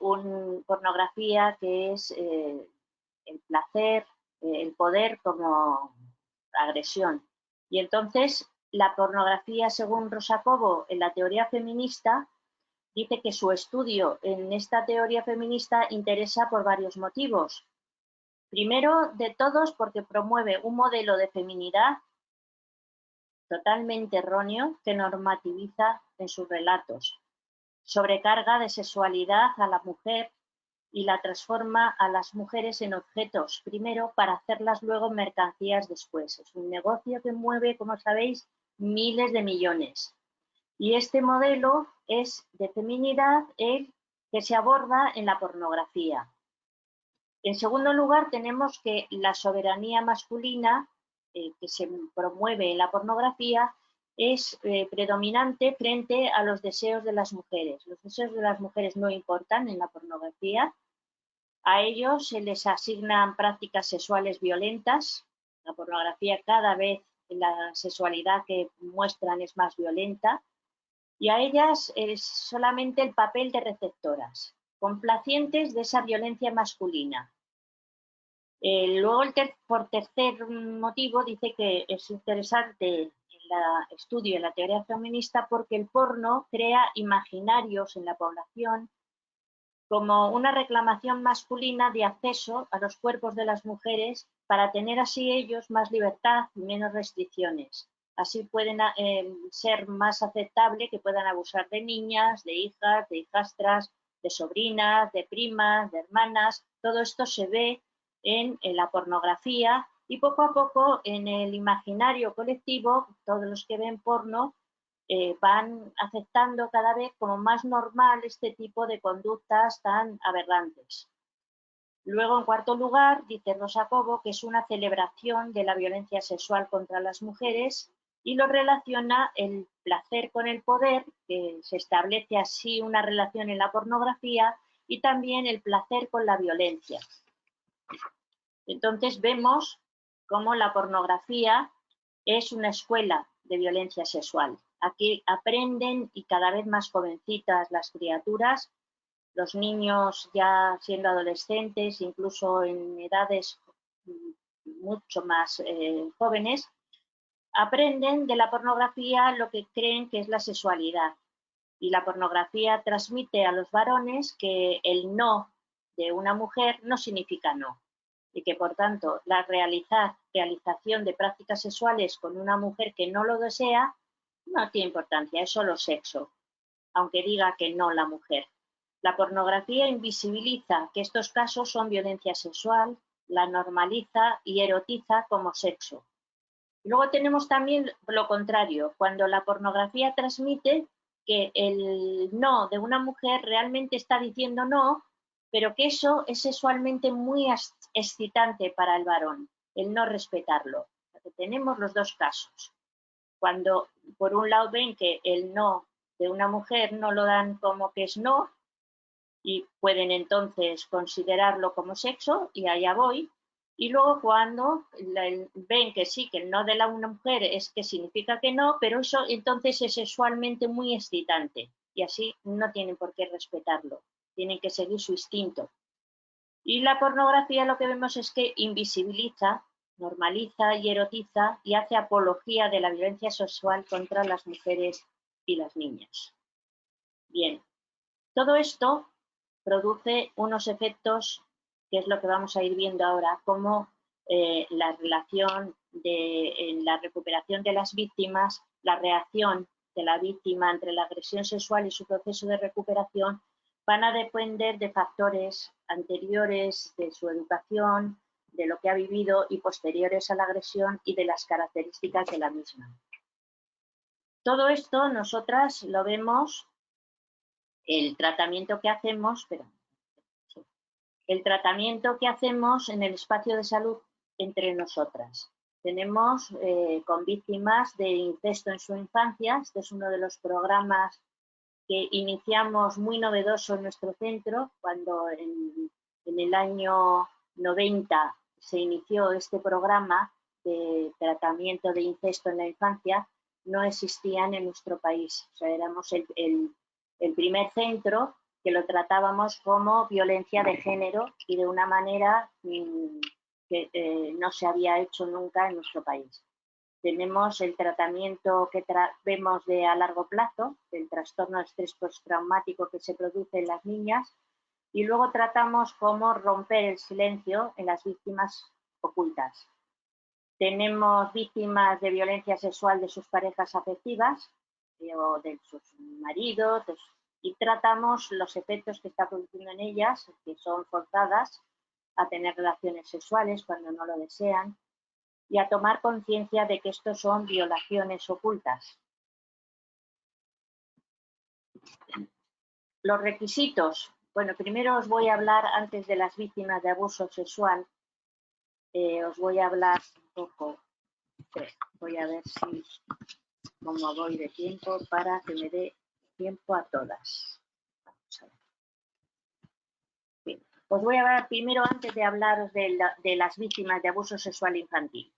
S3: una pornografía que es el placer, el poder como agresión. Y entonces la pornografía, según Rosa Cobo, en la teoría feminista, dice que su estudio en esta teoría feminista interesa por varios motivos. Primero de todos, porque promueve un modelo de feminidad totalmente erróneo que normativiza en sus relatos. Sobrecarga de sexualidad a la mujer y la transforma a las mujeres en objetos, primero, para hacerlas luego mercancías después. Es un negocio que mueve, como sabéis, miles de millones. Y este modelo es de feminidad el que se aborda en la pornografía. En segundo lugar, tenemos que la soberanía masculina que se promueve en la pornografía es predominante frente a los deseos de las mujeres. Los deseos de las mujeres no importan en la pornografía. A ellos se les asignan prácticas sexuales violentas. La pornografía cada vez la sexualidad que muestran es más violenta. Y a ellas es solamente el papel de receptoras, complacientes de esa violencia masculina. Luego, por tercer motivo, dice que es interesante en estudio en la teoría feminista porque el porno crea imaginarios en la población como una reclamación masculina de acceso a los cuerpos de las mujeres para tener así ellos más libertad y menos restricciones. Así pueden ser más aceptable que puedan abusar de niñas, de hijas, de hijastras, de sobrinas, de primas, de hermanas. Todo esto se ve en la pornografía y poco a poco en el imaginario colectivo, todos los que ven porno van aceptando cada vez como más normal este tipo de conductas tan aberrantes. Luego, en cuarto lugar, dice Rosa Cobo que es una celebración de la violencia sexual contra las mujeres y lo relaciona el placer con el poder, que se establece así una relación en la pornografía, y también el placer con la violencia. Entonces vemos cómo la pornografía es una escuela de violencia sexual. Aquí aprenden y cada vez más jovencitas las criaturas, los niños ya siendo adolescentes, incluso en edades mucho más jóvenes, aprenden de la pornografía lo que creen que es la sexualidad. Y la pornografía transmite a los varones que el no de una mujer no significa no. Y que por tanto la realización de prácticas sexuales con una mujer que no lo desea no tiene importancia, es solo sexo, aunque diga que no la mujer. La pornografía invisibiliza que estos casos son violencia sexual, la normaliza y erotiza como sexo. Y luego tenemos también lo contrario, cuando la pornografía transmite que el no de una mujer realmente está diciendo no, pero que eso es sexualmente muy excitante para el varón, el no respetarlo. Porque tenemos los dos casos. Cuando por un lado ven que el no de una mujer no lo dan como que es no y pueden entonces considerarlo como sexo y allá voy. Y luego cuando ven que sí, que el no de la una mujer es que significa que no, pero eso entonces es sexualmente muy excitante y así no tienen por qué respetarlo, tienen que seguir su instinto. Y la pornografía lo que vemos es que invisibiliza, normaliza y erotiza y hace apología de la violencia sexual contra las mujeres y las niñas. Bien, todo esto produce unos efectos, que es lo que vamos a ir viendo ahora, como la relación en la recuperación de las víctimas, la reacción de la víctima entre la agresión sexual y su proceso de recuperación van a depender de factores anteriores, de su educación, de lo que ha vivido y posteriores a la agresión y de las características de la misma. Todo esto nosotras lo vemos, el tratamiento que hacemos, en el espacio de salud entre nosotras. Tenemos con víctimas de incesto en su infancia, este es uno de los programas que iniciamos muy novedoso en nuestro centro, cuando en el año 90 se inició este programa de tratamiento de incesto en la infancia, no existían en nuestro país. O sea, éramos el primer centro que lo tratábamos como violencia de género y de una manera que no se había hecho nunca en nuestro país. Tenemos el tratamiento que vemos a largo plazo, del trastorno de estrés postraumático que se produce en las niñas, y luego tratamos cómo romper el silencio en las víctimas ocultas. Tenemos víctimas de violencia sexual de sus parejas afectivas o de sus maridos, y tratamos los efectos que está produciendo en ellas, que son forzadas a tener relaciones sexuales cuando no lo desean, y a tomar conciencia de que estos son violaciones ocultas. Los requisitos. Bueno, primero os voy a hablar, antes de las víctimas de abuso sexual, os voy a hablar un poco, voy a ver si cómo voy de tiempo para que me dé tiempo a todas. Vamos a ver. Bien. Os voy a hablar primero, antes de hablaros de las víctimas de abuso sexual infantil.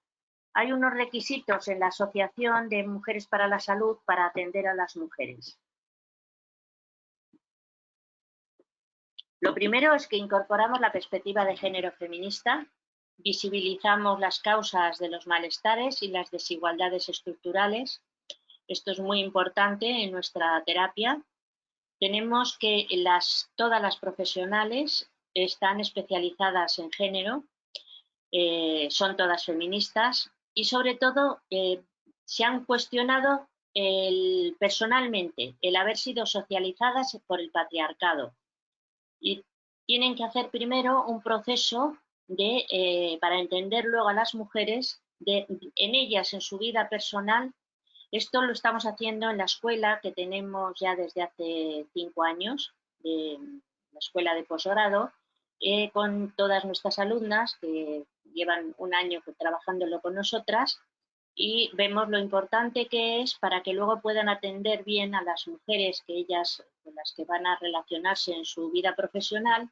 S3: Hay unos requisitos en la Asociación de Mujeres para la Salud para atender a las mujeres. Lo primero es que incorporamos la perspectiva de género feminista, visibilizamos las causas de los malestares y las desigualdades estructurales. Esto es muy importante en nuestra terapia. Tenemos que todas las profesionales están especializadas en género, son todas feministas y sobre todo se han cuestionado personalmente el haber sido socializadas por el patriarcado y tienen que hacer primero un proceso para entender luego a las mujeres en ellas, en su vida personal. Esto lo estamos haciendo en la escuela que tenemos ya desde hace 5 años, la escuela de posgrado, con todas nuestras alumnas que llevan un año trabajándolo con nosotras y vemos lo importante que es para que luego puedan atender bien a las mujeres con las que van a relacionarse en su vida profesional.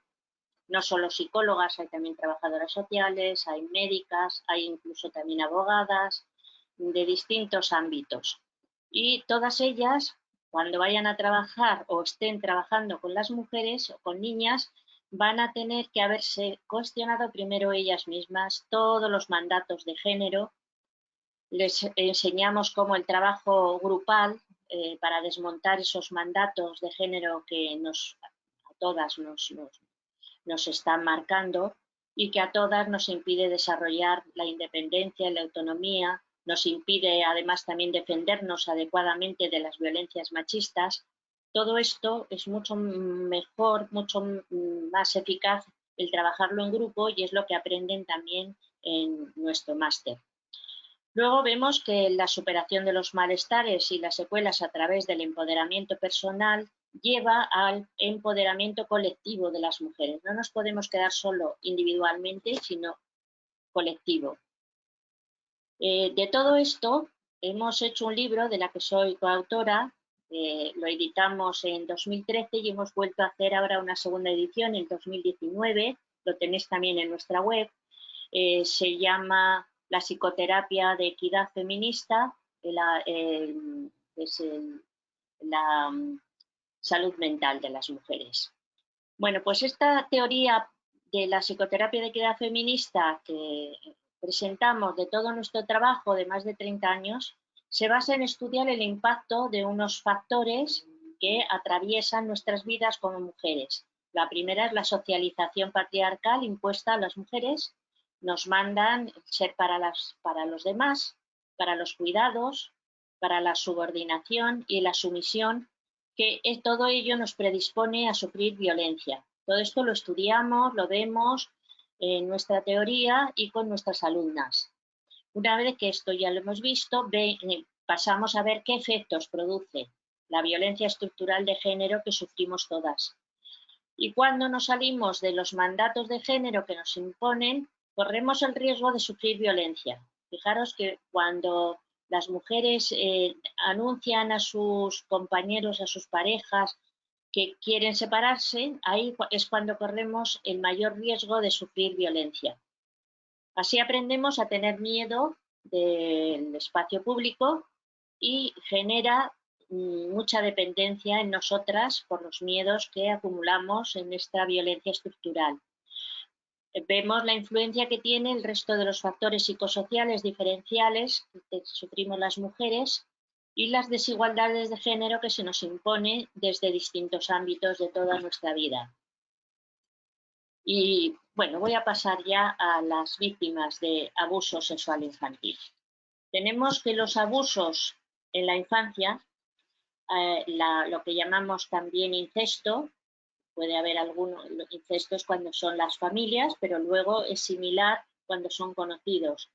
S3: No solo psicólogas, hay también trabajadoras sociales, hay médicas, hay incluso también abogadas de distintos ámbitos. Y todas ellas, cuando vayan a trabajar o estén trabajando con las mujeres o con niñas, van a tener que haberse cuestionado primero ellas mismas todos los mandatos de género. Les enseñamos cómo el trabajo grupal para desmontar esos mandatos de género que a todas nos están marcando y que a todas nos impide desarrollar la independencia y la autonomía, nos impide además también defendernos adecuadamente de las violencias machistas. Todo esto es mucho mejor, mucho más eficaz el trabajarlo en grupo y es lo que aprenden también en nuestro máster. Luego vemos que la superación de los malestares y las secuelas a través del empoderamiento personal lleva al empoderamiento colectivo de las mujeres. No nos podemos quedar solo individualmente, sino colectivo. De todo esto, hemos hecho un libro de la que soy coautora, lo editamos en 2013 y hemos vuelto a hacer ahora una segunda edición en 2019, lo tenéis también en nuestra web, se llama La psicoterapia de equidad feminista, la salud mental de las mujeres. Bueno, pues esta teoría de la psicoterapia de equidad feminista que presentamos de todo nuestro trabajo de más de 30 años se basa en estudiar el impacto de unos factores que atraviesan nuestras vidas como mujeres. La primera es la socialización patriarcal impuesta a las mujeres. Nos mandan ser para los demás, para los cuidados, para la subordinación y la sumisión, que todo ello nos predispone a sufrir violencia. Todo esto lo estudiamos, lo vemos en nuestra teoría y con nuestras alumnas. Una vez que esto ya lo hemos visto, pasamos a ver qué efectos produce la violencia estructural de género que sufrimos todas. Y cuando nos salimos de los mandatos de género que nos imponen, corremos el riesgo de sufrir violencia. Fijaros que cuando las mujeres anuncian a sus compañeros, a sus parejas, que quieren separarse, ahí es cuando corremos el mayor riesgo de sufrir violencia. Así aprendemos a tener miedo del espacio público y genera mucha dependencia en nosotras por los miedos que acumulamos en esta violencia estructural. Vemos la influencia que tiene el resto de los factores psicosociales diferenciales que sufrimos las mujeres y las desigualdades de género que se nos impone desde distintos ámbitos de toda nuestra vida. Y bueno, voy a pasar ya a las víctimas de abuso sexual infantil. Tenemos que los abusos en la infancia, lo que llamamos también incesto, puede haber algunos incestos cuando son las familias, pero luego es similar cuando son conocidos.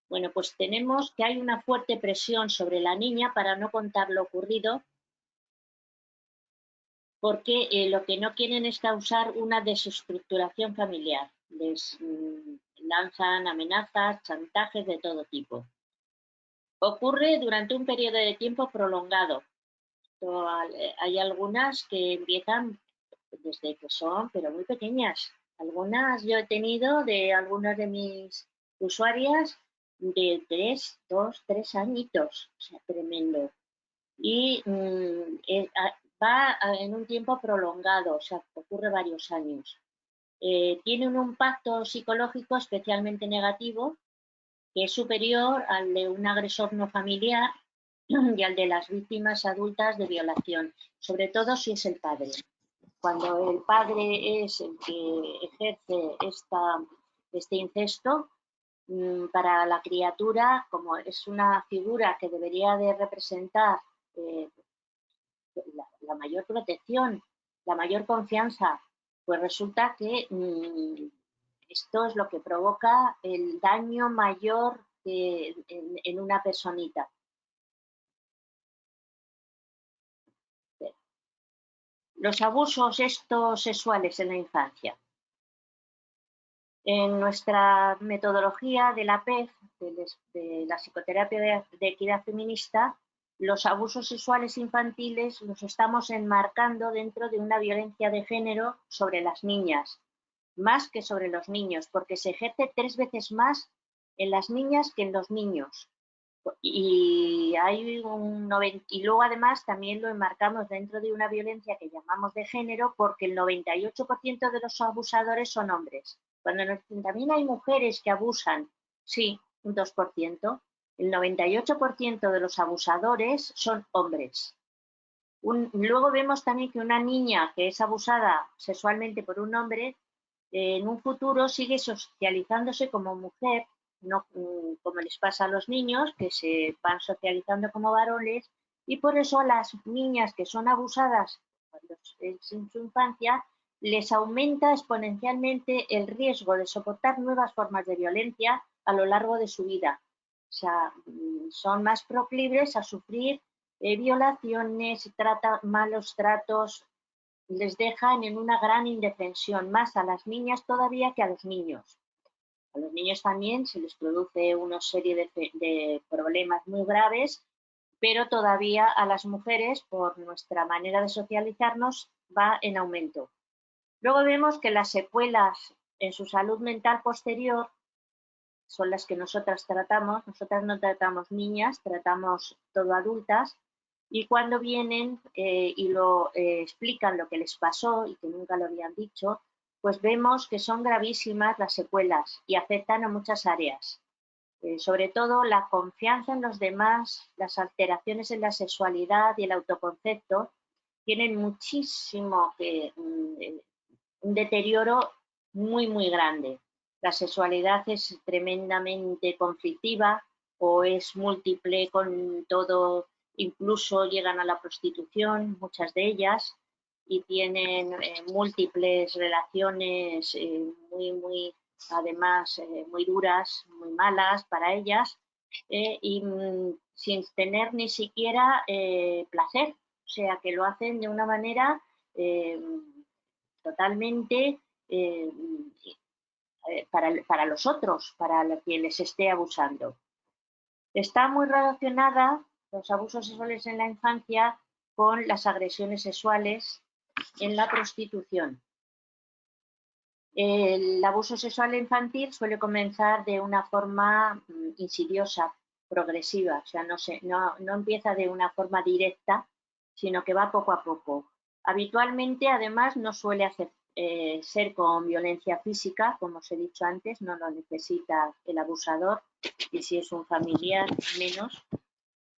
S3: Bueno, pues tenemos que hay una fuerte presión sobre la niña para no contar lo ocurrido, porque lo que no quieren es causar una desestructuración familiar. Les lanzan amenazas, chantajes de todo tipo. Ocurre durante un periodo de tiempo prolongado. Hay algunas que empiezan desde que son, pero muy pequeñas. Algunas yo he tenido de algunas de mis usuarias de 3 añitos, o sea, tremendo. Y va en un tiempo prolongado, o sea, ocurre varios años. tiene un impacto psicológico especialmente negativo, que es superior al de un agresor no familiar y al de las víctimas adultas de violación, sobre todo si es el padre. Cuando el padre es el que ejerce este incesto, para la criatura, como es una figura que debería de representar la mayor protección, la mayor confianza, pues resulta que esto es lo que provoca el daño mayor en una personita. Los abusos estos sexuales en la infancia. En nuestra metodología de la PEF, de la psicoterapia de equidad feminista, los abusos sexuales infantiles los estamos enmarcando dentro de una violencia de género sobre las niñas, más que sobre los niños, porque se ejerce 3 veces más en las niñas que en los niños. Y luego además también lo enmarcamos dentro de una violencia que llamamos de género, porque el 98% de los abusadores son hombres. Cuando también hay mujeres que abusan, sí, un 2%, el 98% de los abusadores son hombres. Luego vemos también que una niña que es abusada sexualmente por un hombre, en un futuro sigue socializándose como mujer, no como les pasa a los niños, que se van socializando como varones, y por eso a las niñas que son abusadas en su infancia les aumenta exponencialmente el riesgo de soportar nuevas formas de violencia a lo largo de su vida. O sea, son más proclives a sufrir violaciones, malos tratos, les dejan en una gran indefensión, más a las niñas todavía que a los niños. A los niños también se les produce una serie de problemas muy graves, pero todavía a las mujeres, por nuestra manera de socializarnos, va en aumento. Luego vemos que las secuelas en su salud mental posterior son las que nosotras tratamos. Nosotras no tratamos niñas, tratamos todo adultas, y cuando vienen y lo explican lo que les pasó y que nunca lo habían dicho, pues vemos que son gravísimas las secuelas y afectan a muchas áreas. Sobre todo la confianza en los demás, las alteraciones en la sexualidad y el autoconcepto tienen muchísimo un deterioro muy, muy grande. La sexualidad es tremendamente conflictiva o es múltiple con todo, incluso llegan a la prostitución, muchas de ellas, y tienen múltiples relaciones además muy duras, muy malas para ellas, y sin tener ni siquiera placer, o sea que lo hacen de una manera totalmente para los otros, para quien les esté abusando. Está muy relacionada los abusos sexuales en la infancia con las agresiones sexuales en la prostitución. El abuso sexual infantil suele comenzar de una forma insidiosa, progresiva, o sea, no empieza de una forma directa, sino que va poco a poco. Habitualmente, además, no suele ser con violencia física, como os he dicho antes, no lo necesita el abusador, y si es un familiar, menos.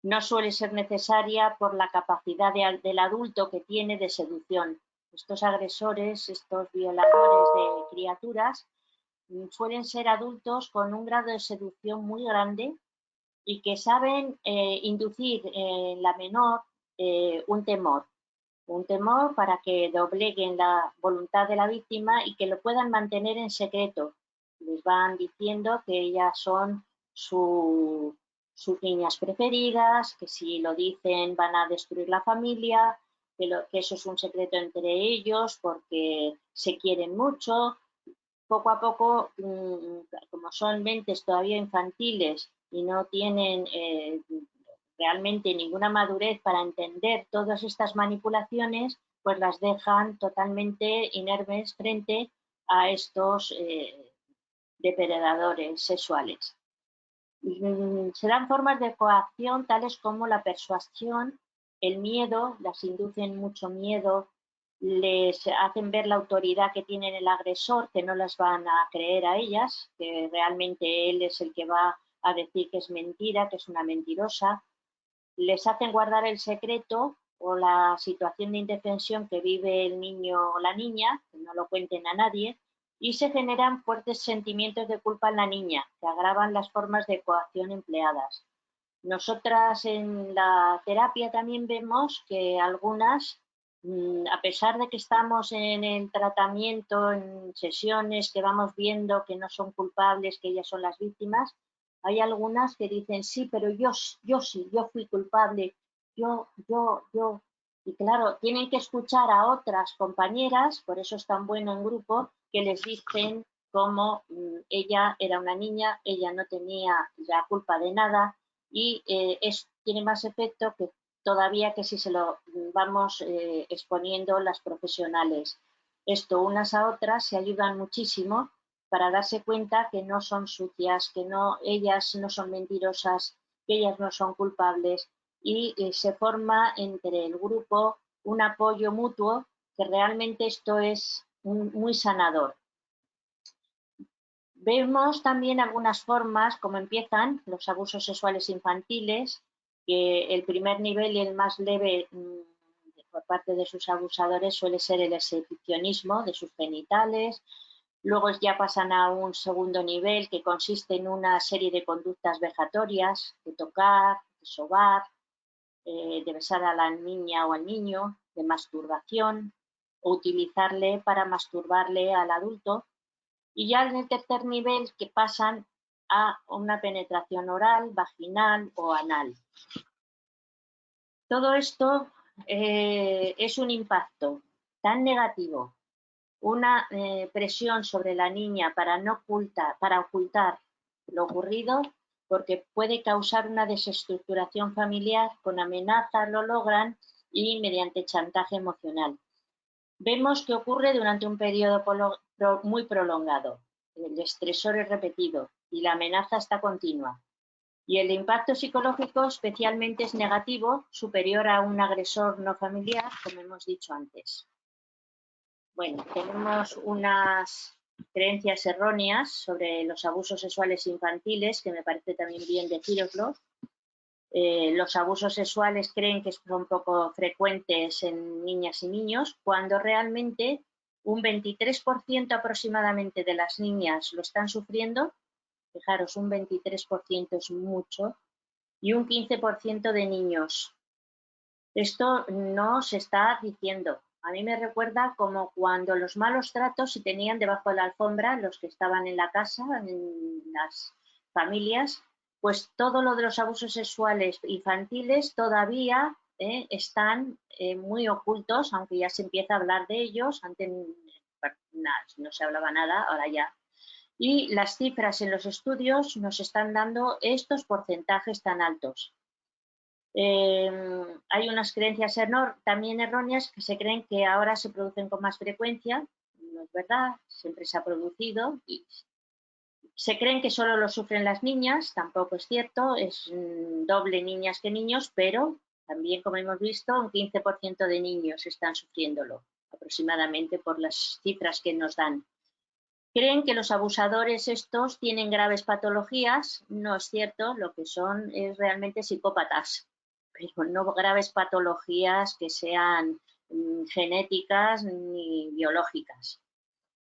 S3: No suele ser necesaria por la capacidad del adulto que tiene de seducción. Estos agresores, estos violadores de criaturas, suelen ser adultos con un grado de seducción muy grande y que saben inducir en la menor un temor para que dobleguen la voluntad de la víctima y que lo puedan mantener en secreto. Les van diciendo que ellas son sus niñas preferidas, que si lo dicen van a destruir la familia, que eso es un secreto entre ellos porque se quieren mucho. Poco a poco, como son mentes todavía infantiles y no tienen realmente ninguna madurez para entender todas estas manipulaciones, pues las dejan totalmente inermes frente a estos depredadores sexuales. Se dan formas de coacción tales como la persuasión, el miedo, las inducen mucho miedo, les hacen ver la autoridad que tiene el agresor, que no las van a creer a ellas, que realmente él es el que va a decir que es mentira, que es una mentirosa. Les hacen guardar el secreto o la situación de indefensión que vive el niño o la niña, que no lo cuenten a nadie, y se generan fuertes sentimientos de culpa en la niña, que agravan las formas de coacción empleadas. Nosotras en la terapia también vemos que algunas, a pesar de que estamos en el tratamiento, en sesiones que vamos viendo que no son culpables, que ellas son las víctimas, hay algunas que dicen, sí, pero yo sí, yo fui culpable, yo. Y claro, tienen que escuchar a otras compañeras, por eso es tan bueno en grupo, que les dicen cómo ella era una niña, ella no tenía la culpa de nada, y tiene más efecto que todavía que si se lo vamos exponiendo las profesionales. Esto unas a otras se ayudan muchísimo para darse cuenta que no son sucias, que no, ellas no son mentirosas, que ellas no son culpables, y se forma entre el grupo un apoyo mutuo, que realmente esto es muy sanador. Vemos también algunas formas, como empiezan los abusos sexuales infantiles, que el primer nivel y el más leve por parte de sus abusadores suele ser el exhibicionismo de sus genitales. Luego ya pasan a un segundo nivel, que consiste en una serie de conductas vejatorias, de tocar, de sobar, de besar a la niña o al niño, de masturbación, o utilizarle para masturbarle al adulto. Y ya en el tercer nivel, que pasan a una penetración oral, vaginal o anal. Todo esto es un impacto tan negativo, una presión sobre la niña para ocultar lo ocurrido, porque puede causar una desestructuración familiar, con amenazas lo logran, y mediante chantaje emocional. Vemos que ocurre durante un periodo muy prolongado. El estresor es repetido y la amenaza está continua. Y el impacto psicológico especialmente es negativo, superior a un agresor no familiar, como hemos dicho antes. Bueno, tenemos unas creencias erróneas sobre los abusos sexuales infantiles, que me parece también bien decíroslo. Los abusos sexuales creen que son poco frecuentes en niñas y niños, cuando realmente un 23% aproximadamente de las niñas lo están sufriendo. Fijaros, un 23% es mucho, y un 15% de niños. Esto no se está diciendo. A mí me recuerda como cuando los malos tratos se tenían debajo de la alfombra, los que estaban en la casa, en las familias, pues todo lo de los abusos sexuales infantiles todavía están muy ocultos, aunque ya se empieza a hablar de ellos. Antes no se hablaba nada, ahora ya. Y las cifras en los estudios nos están dando estos porcentajes tan altos. Hay unas creencias también erróneas, que se creen que ahora se producen con más frecuencia. No es verdad, siempre se ha producido. Y se creen que solo lo sufren las niñas, tampoco es cierto, es doble niñas que niños, pero también, como hemos visto, un 15% de niños están sufriéndolo, aproximadamente, por las cifras que nos dan. Creen que los abusadores estos tienen graves patologías. No es cierto, lo que son es realmente psicópatas, pero no graves patologías que sean genéticas ni biológicas.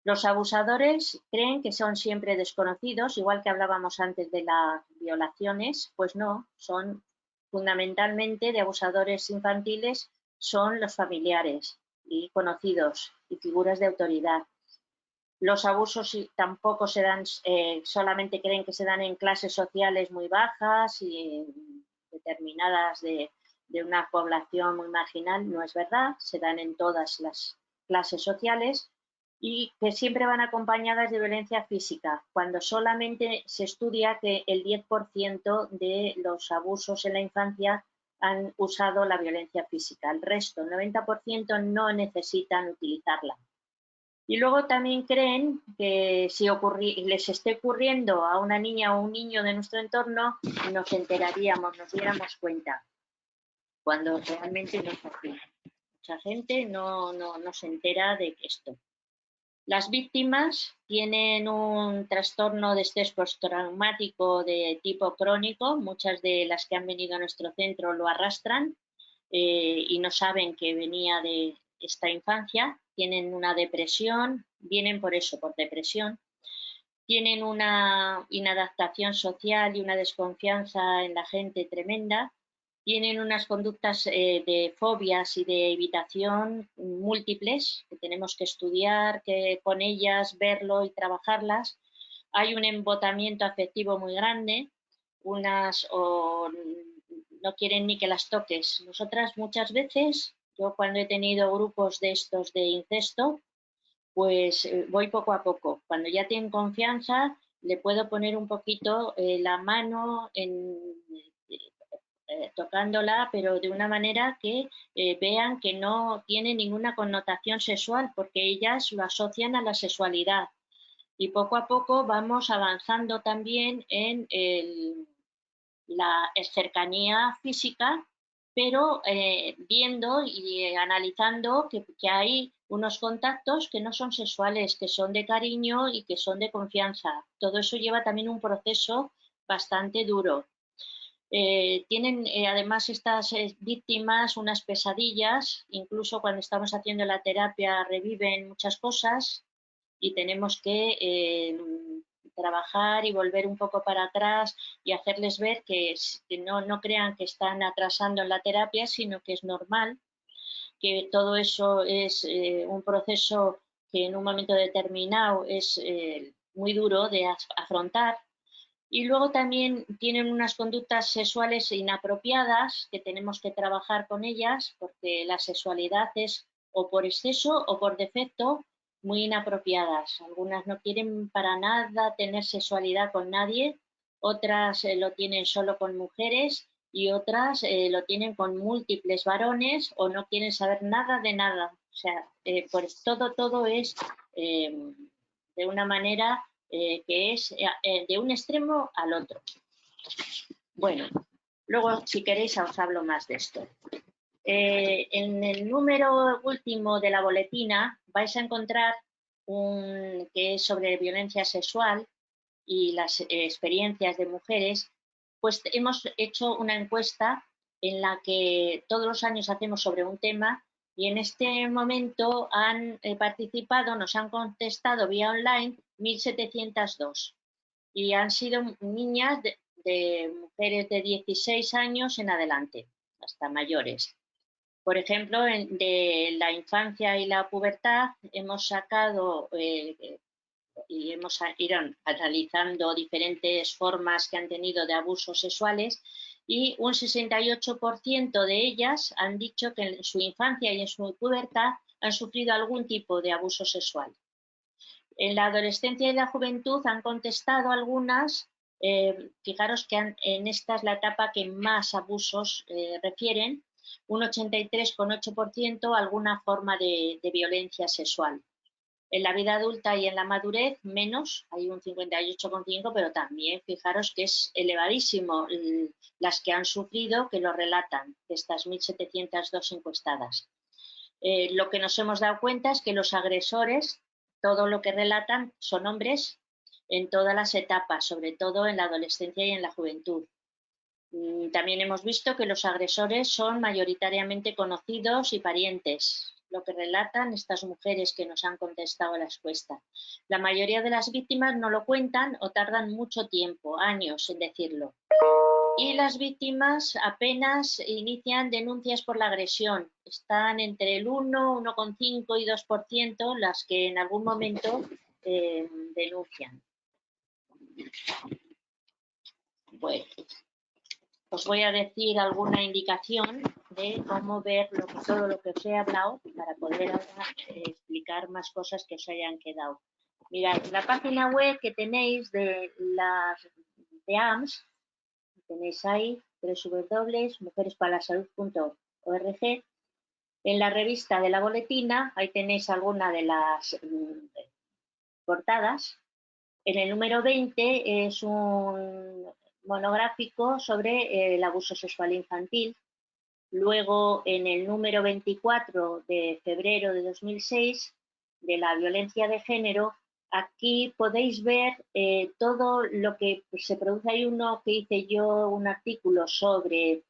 S3: Los abusadores creen que son siempre desconocidos, igual que hablábamos antes de las violaciones. Pues no, son fundamentalmente de abusadores infantiles, son los familiares y conocidos y figuras de autoridad. Los abusos tampoco se dan, solamente creen que se dan en clases sociales muy bajas y determinadas de una población muy marginal. No es verdad, se dan en todas las clases sociales, y que siempre van acompañadas de violencia física, cuando solamente se estudia que el 10% de los abusos en la infancia han usado la violencia física. El resto, el 90%, no necesitan utilizarla. Y luego también creen que si les esté ocurriendo a una niña o un niño de nuestro entorno, nos enteraríamos, nos diéramos cuenta, cuando realmente no es así. Mucha gente no se entera de esto. Las víctimas tienen un trastorno de estrés postraumático de tipo crónico. Muchas de las que han venido a nuestro centro lo arrastran y no saben que venía de esta infancia. Tienen una depresión, vienen por eso, por depresión. Tienen una inadaptación social y una desconfianza en la gente tremenda. Tienen unas conductas de fobias y de evitación múltiples que tenemos que estudiar con ellas, verlo y trabajarlas. Hay un embotamiento afectivo muy grande, unas no quieren ni que las toques. Nosotras muchas veces, yo cuando he tenido grupos de estos de incesto, pues voy poco a poco. Cuando ya tienen confianza, le puedo poner un poquito la mano tocándola, pero de una manera que vean que no tiene ninguna connotación sexual, porque ellas lo asocian a la sexualidad. Y poco a poco vamos avanzando también en la cercanía física, pero viendo y analizando que hay unos contactos que no son sexuales, que son de cariño y que son de confianza. Todo eso lleva también un proceso bastante duro. Tienen además estas víctimas unas pesadillas, incluso cuando estamos haciendo la terapia reviven muchas cosas y tenemos que trabajar y volver un poco para atrás y hacerles ver que no crean que están atrasando en la terapia, sino que es normal, que todo eso es un proceso que en un momento determinado es muy duro de afrontar. Y luego también tienen unas conductas sexuales inapropiadas que tenemos que trabajar con ellas, porque la sexualidad es o por exceso o por defecto muy inapropiadas. Algunas no quieren para nada tener sexualidad con nadie, otras lo tienen solo con mujeres y otras lo tienen con múltiples varones o no quieren saber nada de nada. O sea, pues todo es de una manera que es de un extremo al otro. Bueno, luego si queréis os hablo más de esto. En el número último de la boletina vais a encontrar un que es sobre violencia sexual y las experiencias de mujeres. Pues hemos hecho una encuesta en la que todos los años hacemos sobre un tema y en este momento han participado, nos han contestado vía online 1.702 y han sido niñas de mujeres de 16 años en adelante, hasta mayores. Por ejemplo, de la infancia y la pubertad hemos sacado y hemos ido analizando diferentes formas que han tenido de abusos sexuales y un 68% de ellas han dicho que en su infancia y en su pubertad han sufrido algún tipo de abuso sexual. En la adolescencia y la juventud han contestado algunas, fijaros que en esta es la etapa que más abusos refieren, un 83,8% alguna forma de violencia sexual. En la vida adulta y en la madurez menos, hay un 58,5%, pero también fijaros que es elevadísimo las que han sufrido, que lo relatan, de estas 1.702 encuestadas. Lo que nos hemos dado cuenta es que los agresores, todo lo que relatan son hombres en todas las etapas, sobre todo en la adolescencia y en la juventud. También hemos visto que los agresores son mayoritariamente conocidos y parientes, lo que relatan estas mujeres que nos han contestado la encuesta. La mayoría de las víctimas no lo cuentan o tardan mucho tiempo, años en decirlo. Y las víctimas apenas inician denuncias por la agresión. Están entre el 1, 1,5 y 2% las que en algún momento denuncian. Bueno, os voy a decir alguna indicación de cómo ver todo lo que os he hablado para poder ahora explicar más cosas que os hayan quedado. Mirad, la página web que tenéis de AMS, tenéis ahí www.mujeresparasalud.org. En la revista de la boletina, ahí tenéis alguna de las portadas. En el número 20 es un monográfico sobre el abuso sexual infantil. Luego, en el número 24 de febrero de 2006, de la violencia de género, aquí podéis ver todo lo que se produce. Hay uno que hice yo, un artículo sobre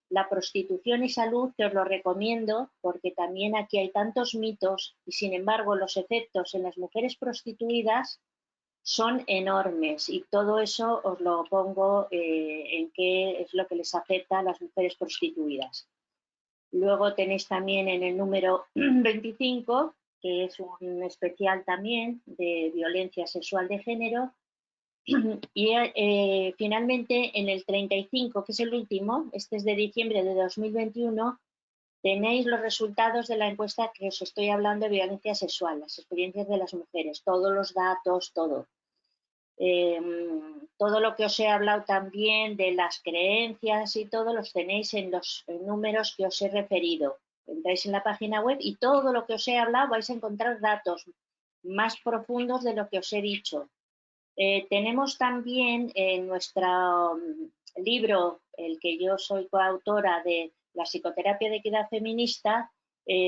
S3: la prostitución y salud, que os lo recomiendo, porque también aquí hay tantos mitos y, sin embargo, los efectos en las mujeres prostituidas son enormes, y todo eso os lo pongo en qué es lo que les afecta a las mujeres prostituidas. Luego tenéis también en el número 25, que es un especial también de violencia sexual de género. Y finalmente en el 35, que es el último, este es de diciembre de 2021, tenéis los resultados de la encuesta que os estoy hablando de violencia sexual, las experiencias de las mujeres, todos los datos, todo. Todo lo que os he hablado también de las creencias y todo, los tenéis en los números que os he referido. Entráis en la página web y todo lo que os he hablado vais a encontrar datos más profundos de lo que os he dicho. Tenemos también en nuestro libro, el que yo soy coautora de la psicoterapia de equidad feminista,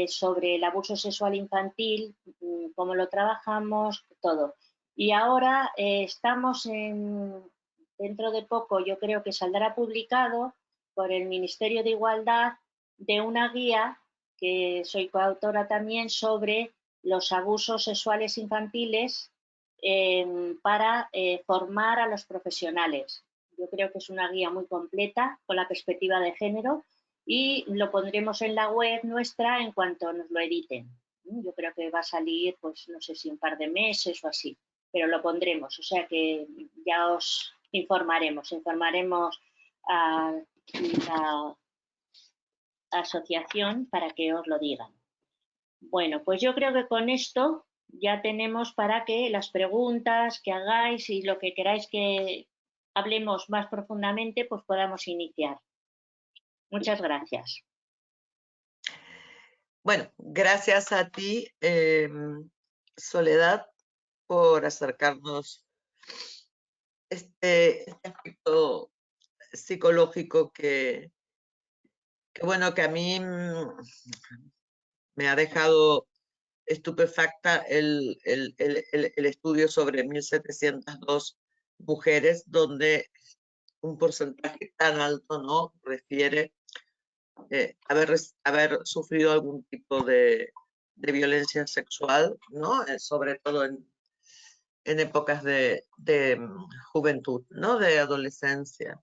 S3: sobre el abuso sexual infantil, cómo lo trabajamos, todo. Y ahora estamos dentro de poco, yo creo que saldrá publicado por el Ministerio de Igualdad, de una guía, que soy coautora también, sobre los abusos sexuales infantiles, para formar a los profesionales. Yo creo que es una guía muy completa con la perspectiva de género, y lo pondremos en la web nuestra en cuanto nos lo editen. Yo creo que va a salir, pues no sé si un par de meses o así, pero lo pondremos, o sea que ya os informaremos a la asociación para que os lo digan. Bueno, pues yo creo que con esto ya tenemos para que las preguntas que hagáis y lo que queráis que hablemos más profundamente, pues podamos iniciar. Muchas gracias.
S2: Bueno, gracias a ti, Soledad, por acercarnos este aspecto psicológico que bueno, que a mí me ha dejado estupefacta el estudio sobre 1.702 mujeres, donde un porcentaje tan alto, ¿no?, refiere haber sufrido algún tipo de violencia sexual, ¿no?, sobre todo en épocas de juventud, ¿no?, de adolescencia.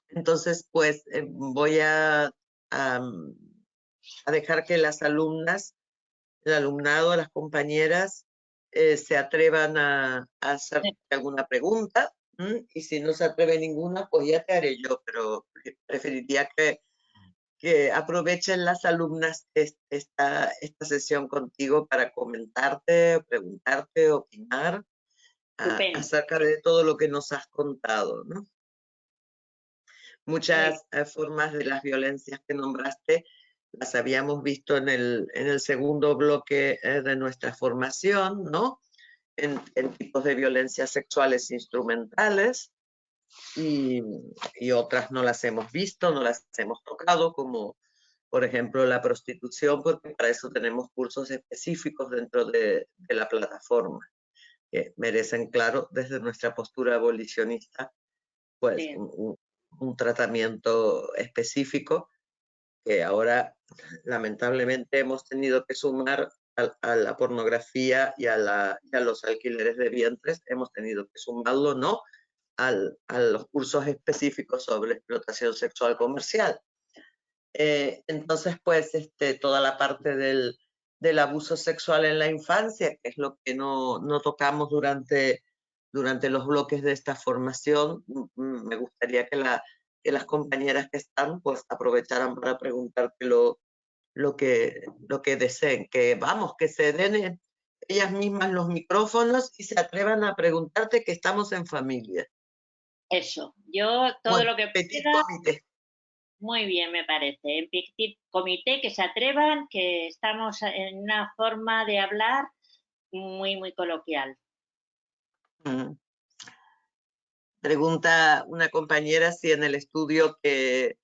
S2: Entonces, pues voy a dejar que las alumnas, el alumnado, las compañeras, se atrevan a hacer alguna pregunta, y si no se atreve ninguna, pues ya te haré yo, pero preferiría que aprovechen las alumnas esta sesión contigo para comentarte, preguntarte, opinar acerca de todo lo que nos has contado, ¿no? Muchas formas de las violencias que nombraste las habíamos visto en el segundo bloque de nuestra formación, ¿no? En tipos de violencias sexuales instrumentales, y otras no las hemos visto, no las hemos tocado, como por ejemplo la prostitución, porque para eso tenemos cursos específicos dentro de la plataforma, que merecen, claro, desde nuestra postura abolicionista, pues
S3: Sí.
S2: un tratamiento específico, que ahora lamentablemente hemos tenido que sumar a la pornografía y a los alquileres de vientres, hemos tenido que sumarlo, ¿no?, a los cursos específicos sobre explotación sexual comercial. Entonces, pues, toda la parte del abuso sexual en la infancia, que es lo que no tocamos durante los bloques de esta formación, me gustaría que las compañeras que están, pues, aprovecharan para preguntarte lo que deseen, que se den ellas mismas los micrófonos y se atrevan a preguntarte, que estamos en familia.
S3: Eso, yo todo lo que
S2: Petit
S3: pueda.
S2: comité.
S3: Muy bien, me parece. En petit comité, que se atrevan, que estamos en una forma de hablar muy, muy coloquial.
S2: Pregunta una compañera si en el estudio que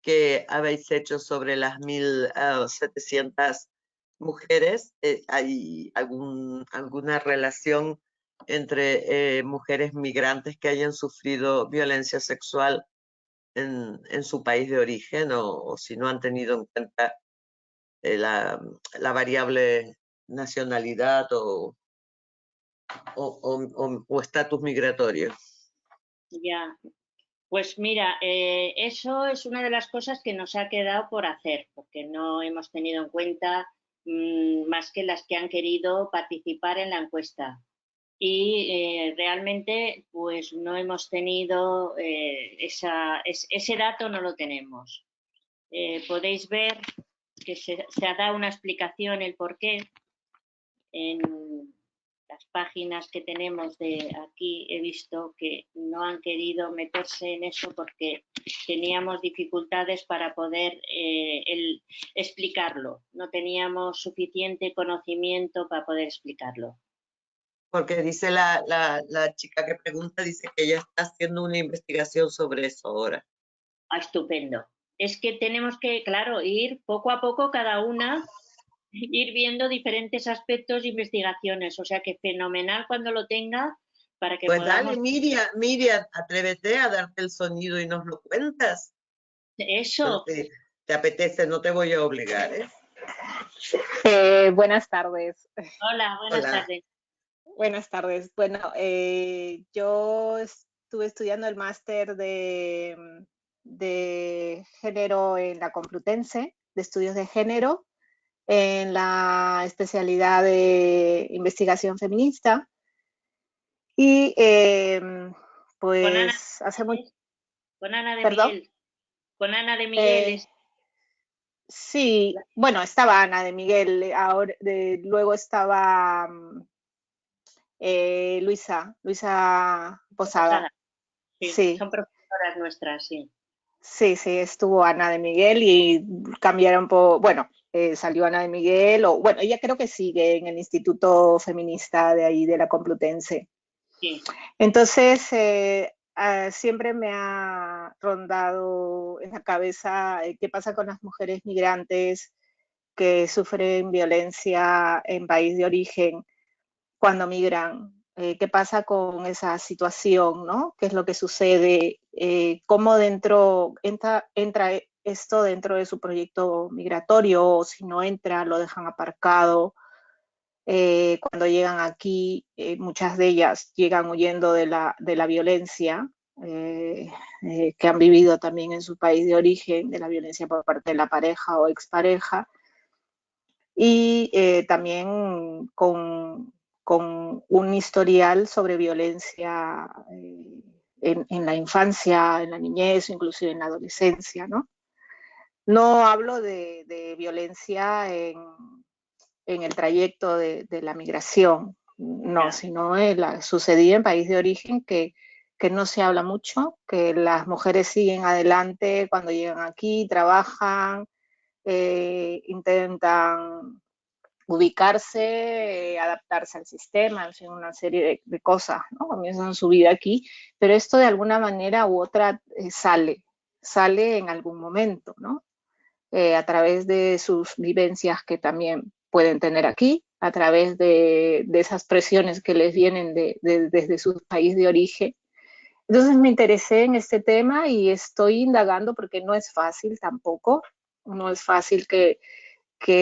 S2: que habéis hecho sobre las 1.700 mujeres. ¿Hay alguna relación entre mujeres migrantes que hayan sufrido violencia sexual en su país de origen, o si no han tenido en cuenta la variable nacionalidad o estatus migratorio?
S3: Ya, pues mira, eso es una de las cosas que nos ha quedado por hacer, porque no hemos tenido en cuenta más que las que han querido participar en la encuesta. Y realmente pues no hemos tenido ese dato, no lo tenemos. Podéis ver que se ha dado una explicación el por qué en las páginas que tenemos de aquí. He visto que no han querido meterse en eso porque teníamos dificultades para poder explicarlo. No teníamos suficiente conocimiento para poder explicarlo.
S2: Porque dice la chica que pregunta, dice que ella está haciendo una investigación sobre eso ahora.
S3: Ah, estupendo. Es que tenemos que, claro, ir poco a poco cada una, ir viendo diferentes aspectos de investigaciones. O sea que fenomenal cuando lo tenga para que
S2: Pues
S3: podamos...
S2: dale, Miriam, atrévete a darte el sonido y nos lo cuentas.
S3: Eso.
S2: Si te apetece, no te voy a obligar, ¿eh?
S4: Buenas tardes.
S3: Hola, buenas
S2: Hola.
S3: tardes.
S4: Buenas tardes. Bueno, yo estuve estudiando el máster de género en la Complutense, de estudios de género, en la especialidad de investigación feminista. Y pues hace mucho...
S3: Con Ana de
S4: ¿Perdón?
S3: Miguel. Con Ana de Miguel.
S4: Sí, bueno, estaba Ana de Miguel, ahora, luego estaba Luisa Posada.
S3: Sí,
S4: Sí.
S3: son profesoras nuestras, sí.
S4: Sí, estuvo Ana de Miguel y cambiaron bueno, salió Ana de Miguel, o bueno, ella creo que sigue en el Instituto Feminista de ahí, de la Complutense.
S3: Sí.
S4: Entonces, siempre me ha rondado en la cabeza qué pasa con las mujeres migrantes que sufren violencia en país de origen cuando migran. ¿Qué pasa con esa situación, ¿no? ¿Qué es lo que sucede? ¿Cómo entra esto dentro de su proyecto migratorio? O si no entra, lo dejan aparcado. Cuando llegan aquí, muchas de ellas llegan huyendo de la violencia que han vivido también en su país de origen, de la violencia por parte de la pareja o expareja. Y también con un historial sobre violencia en la infancia, en la niñez, inclusive en la adolescencia, ¿no? No hablo de violencia en el trayecto de la migración, no, sino sucedía en país de origen que no se habla mucho, que las mujeres siguen adelante cuando llegan aquí, trabajan, intentan ubicarse, adaptarse al sistema, en fin, una serie de cosas, ¿no? Comienzan su vida aquí, pero esto de alguna manera u otra sale en algún momento, ¿no? A través de sus vivencias que también pueden tener aquí, a través de esas presiones que les vienen desde su país de origen. Entonces me interesé en este tema y estoy indagando porque no es fácil tampoco, no es fácil que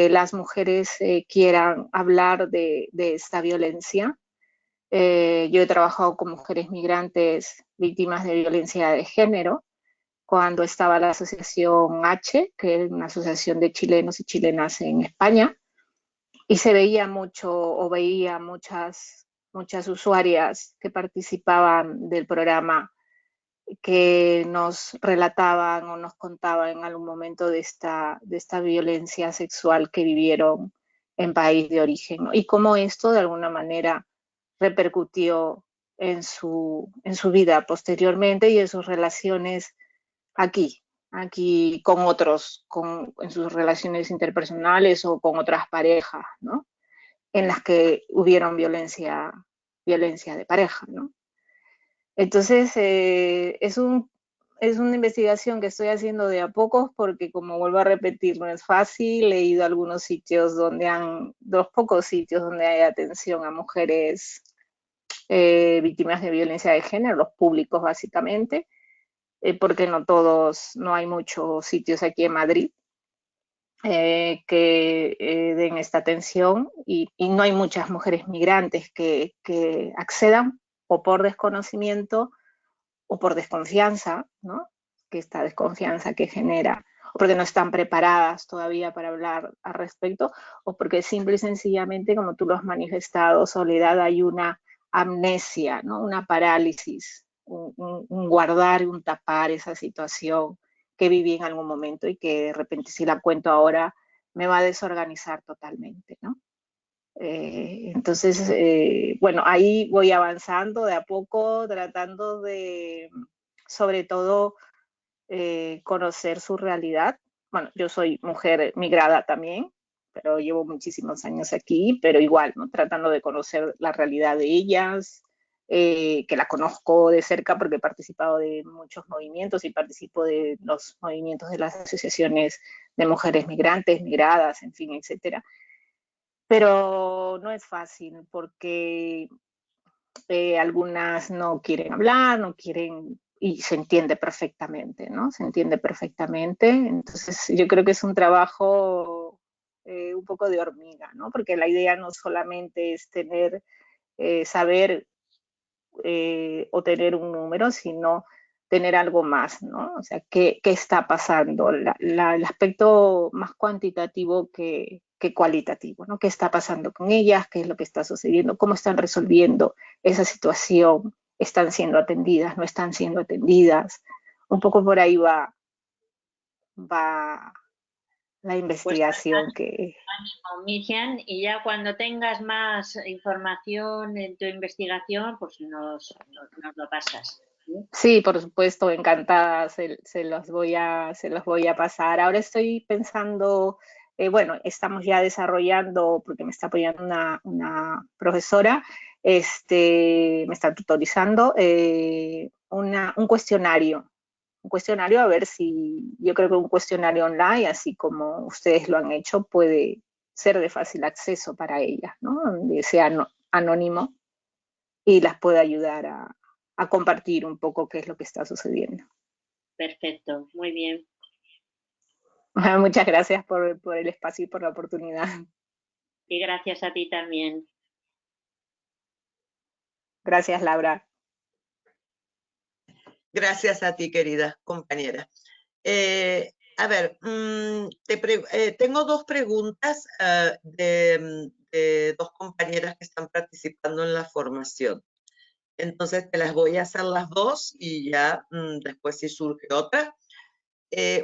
S4: las mujeres quieran hablar de esta violencia. Yo he trabajado con mujeres migrantes víctimas de violencia de género cuando estaba la asociación H, que es una asociación de chilenos y chilenas en España, y se veía mucho o veía muchas usuarias que participaban del programa que nos relataban o nos contaban en algún momento de esta violencia sexual que vivieron en país de origen, ¿no? Y cómo esto de alguna manera repercutió en su vida posteriormente y en sus relaciones aquí con otros, en sus relaciones interpersonales o con otras parejas, ¿no? En las que hubieron violencia de pareja, ¿no? Entonces, es un es una investigación que estoy haciendo de a pocos porque, como vuelvo a repetir, no es fácil. He ido a algunos sitios los pocos sitios donde hay atención a mujeres víctimas de violencia de género, los públicos básicamente, porque no hay muchos sitios aquí en Madrid que den esta atención y no hay muchas mujeres migrantes que accedan o por desconocimiento o por desconfianza, ¿no? Que esta desconfianza que genera, o porque no están preparadas todavía para hablar al respecto, o porque simple y sencillamente, como tú lo has manifestado, Soledad, hay una amnesia, ¿no? Una parálisis, un guardar y un tapar esa situación que viví en algún momento y que de repente si la cuento ahora me va a desorganizar totalmente, ¿no? Entonces, bueno, ahí voy avanzando de a poco, tratando de, sobre todo, conocer su realidad. Bueno, yo soy mujer migrada también, pero llevo muchísimos años aquí, pero igual, ¿no? Tratando de conocer la realidad de ellas, que la conozco de cerca porque he participado de muchos movimientos y participo de los movimientos de las asociaciones de mujeres migrantes, migradas, en fin, etcétera. Pero no es fácil porque algunas no quieren hablar, no quieren, y se entiende perfectamente, ¿no? Se entiende perfectamente. Entonces yo creo que es un trabajo un poco de hormiga, ¿no? Porque la idea no solamente es saber o tener un número, sino tener algo más, ¿no? O sea, ¿qué está pasando? El aspecto más cuantitativo que cualitativo, ¿no? ¿Qué está pasando con ellas? ¿Qué es lo que está sucediendo? ¿Cómo están resolviendo esa situación? ¿Están siendo atendidas? ¿No están siendo atendidas? Un poco por ahí va la investigación que...
S3: Miriam, y ya cuando tengas más información en tu investigación, pues nos lo pasas.
S4: Sí, por supuesto, encantada, se los voy a pasar. Ahora estoy pensando, bueno, estamos ya desarrollando, porque me está apoyando una profesora, me está tutorizando, un cuestionario a ver si, yo creo que un cuestionario online, así como ustedes lo han hecho, puede ser de fácil acceso para ellas, ¿no? Donde sea anónimo y las puede ayudar a compartir un poco qué es lo que está sucediendo.
S3: Perfecto, muy bien.
S4: Muchas gracias por el espacio y por la oportunidad.
S3: Y gracias a ti también.
S4: Gracias, Laura.
S2: Gracias a ti, querida compañera. A ver, tengo dos preguntas de dos compañeras que están participando en la formación. Entonces te las voy a hacer las dos y ya después si surge otra.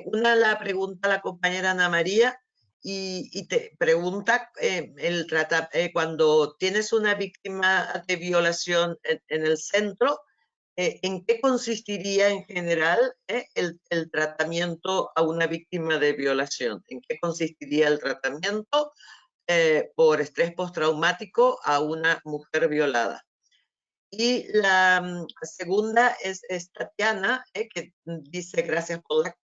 S2: Una la pregunta la compañera Ana María y te pregunta, cuando tienes una víctima de violación en el centro, ¿en qué consistiría en general el tratamiento a una víctima de violación? ¿En qué consistiría el tratamiento por estrés postraumático a una mujer violada? Y la segunda es Tatiana, que dice gracias por la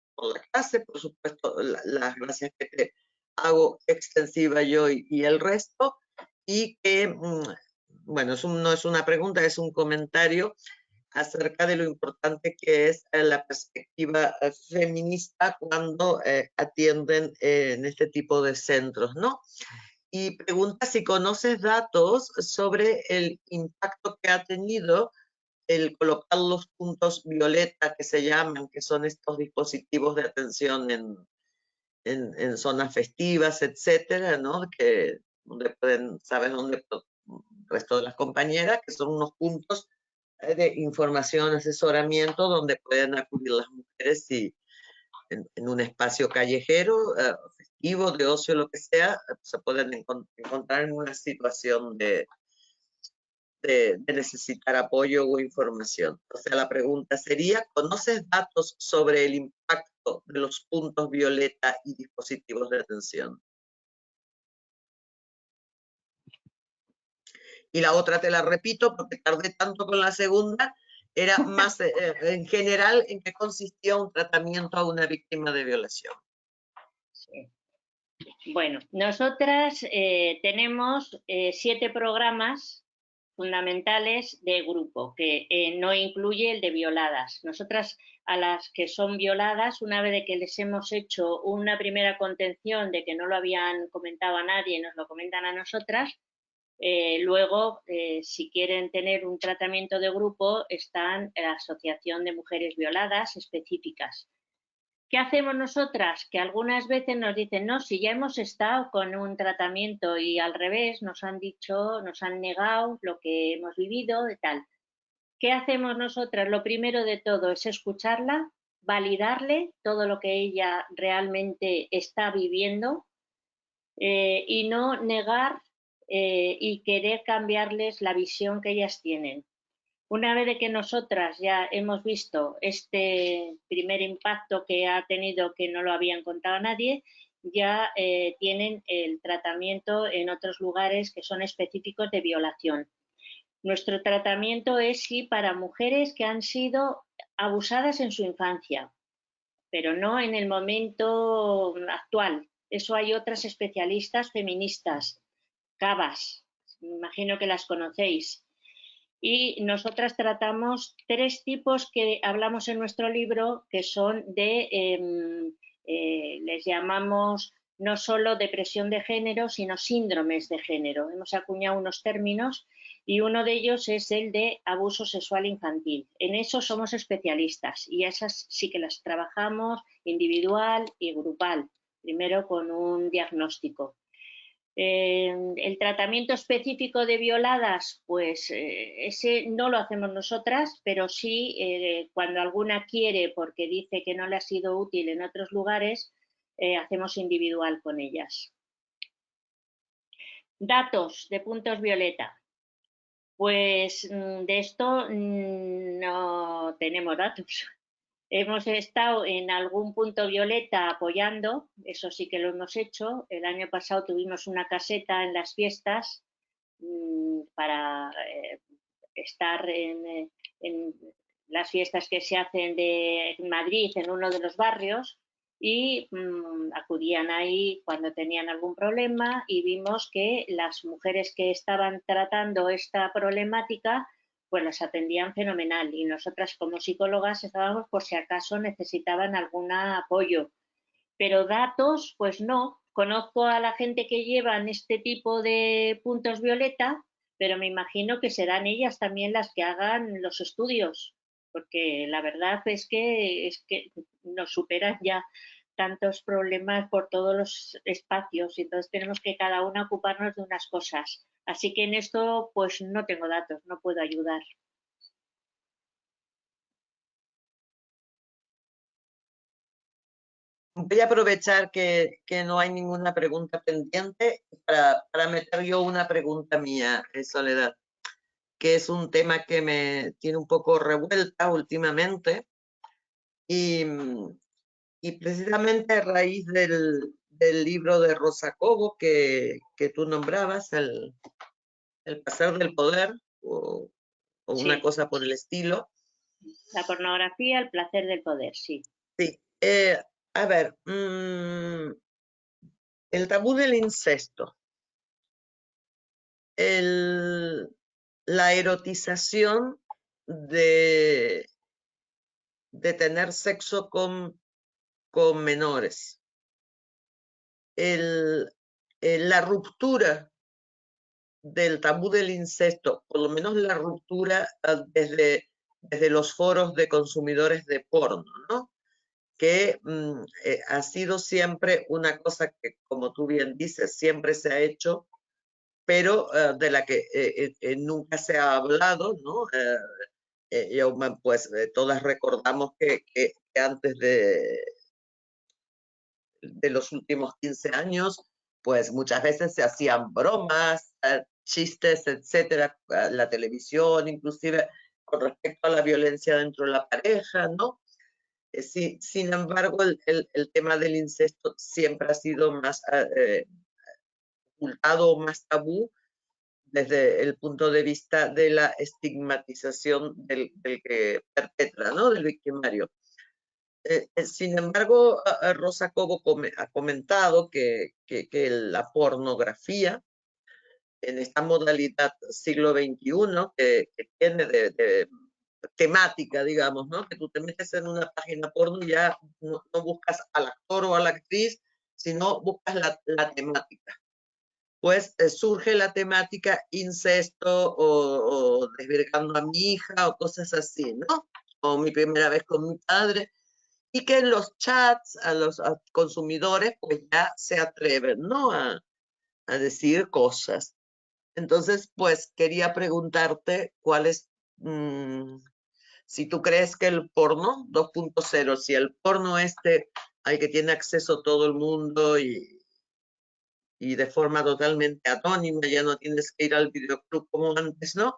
S2: clase, por supuesto las gracias que te hago extensiva yo y el resto, y que, bueno, no es una pregunta, es un comentario acerca de lo importante que es la perspectiva feminista cuando atienden en este tipo de centros, ¿no? Y pregunta si conoces datos sobre el impacto que ha tenido el colocar los puntos violeta que se llaman, que son estos dispositivos de atención en zonas festivas, etcétera, ¿no? Que donde pueden, ¿sabes dónde? El resto de las compañeras, que son unos puntos de información, asesoramiento, donde pueden acudir las mujeres y en un espacio callejero, festivo, de ocio, lo que sea, se pueden encontrar en una situación de necesitar apoyo o información. O sea, la pregunta sería, ¿conoces datos sobre el impacto de los puntos violeta y dispositivos de atención? Y la otra te la repito porque tardé tanto con la segunda Era más en general en qué consistía un tratamiento a una víctima de violación.
S3: Sí. Bueno, nosotras tenemos 7 programas fundamentales de grupo, que no incluye el de violadas. Nosotras, a las que son violadas, una vez de que les hemos hecho una primera contención de que no lo habían comentado a nadie, nos lo comentan a nosotras, luego, si quieren tener un tratamiento de grupo, están en la Asociación de Mujeres Violadas específicas. ¿Qué hacemos nosotras? Que algunas veces nos dicen, no, si ya hemos estado con un tratamiento, y al revés nos han dicho, nos han negado lo que hemos vivido y tal. ¿Qué hacemos nosotras? Lo primero de todo es escucharla, validarle todo lo que ella realmente está viviendo y no negar y querer cambiarles la visión que ellas tienen. Una vez de que nosotras ya hemos visto este primer impacto que ha tenido, que no lo habían contado a nadie, ya tienen el tratamiento en otros lugares que son específicos de violación. Nuestro tratamiento es sí para mujeres que han sido abusadas en su infancia, pero no en el momento actual. Eso hay otras especialistas feministas, CABAS, me imagino que las conocéis. Y nosotras tratamos 3 tipos que hablamos en nuestro libro, que son de, les llamamos no solo depresión de género, sino síndromes de género. Hemos acuñado unos términos y uno de ellos es el de abuso sexual infantil. En eso somos especialistas y esas sí que las trabajamos individual y grupal, primero con un diagnóstico. El tratamiento específico de violadas, pues ese no lo hacemos nosotras, pero sí cuando alguna quiere porque dice que no le ha sido útil en otros lugares, hacemos individual con ellas. Datos de puntos violeta. Pues de esto no tenemos datos. Hemos estado en algún punto violeta apoyando, eso sí que lo hemos hecho. El año pasado tuvimos una caseta en las fiestas para estar en las fiestas que se hacen en Madrid, en uno de los barrios, y acudían ahí cuando tenían algún problema y vimos que las mujeres que estaban tratando esta problemática pues las atendían fenomenal y nosotras como psicólogas estábamos por si acaso necesitaban algún apoyo. Pero datos, pues no. Conozco a la gente que llevan este tipo de puntos violeta, pero me imagino que serán ellas también las que hagan los estudios, porque la verdad es que nos superan ya tantos problemas por todos los espacios y entonces tenemos que cada una ocuparnos de unas cosas. Así que en esto pues no tengo datos, no puedo ayudar.
S2: Voy a aprovechar que no hay ninguna pregunta pendiente para meter yo una pregunta mía, Soledad, que es un tema que me tiene un poco revuelta últimamente y precisamente a raíz del libro de Rosa Cobo que tú nombrabas, el placer del poder o una cosa por el estilo.
S3: La pornografía, el placer del poder, sí.
S2: Sí. A ver, el tabú del incesto, la erotización de tener sexo con menores, la ruptura del tabú del incesto, por lo menos la ruptura desde los foros de consumidores de porno, ¿no? Que ha sido siempre una cosa que, como tú bien dices, siempre se ha hecho, pero de la que nunca se ha hablado, ¿no? Pues todas recordamos que antes de los últimos 15 años, pues muchas veces se hacían bromas, chistes, etcétera, la televisión, inclusive con respecto a la violencia dentro de la pareja, ¿no? Sin embargo, el tema del incesto siempre ha sido más ocultado, más tabú, desde el punto de vista de la estigmatización del que perpetra, ¿no? Del victimario. Sin embargo, Rosa Cobo ha comentado que la pornografía en esta modalidad siglo XXI que tiene de temática, digamos, ¿no? Que tú te metes en una página porno y ya no buscas al actor o a la actriz, sino buscas la temática. Pues surge la temática incesto o desvirgando a mi hija o cosas así, ¿no? O mi primera vez con mi padre. Y que en los chats a los consumidores pues ya se atreven, ¿no? A decir cosas. Entonces, pues quería preguntarte cuál es, si tú crees que el porno 2.0, si el porno al que tiene acceso todo el mundo y de forma totalmente anónima, ya no tienes que ir al videoclub como antes, ¿no?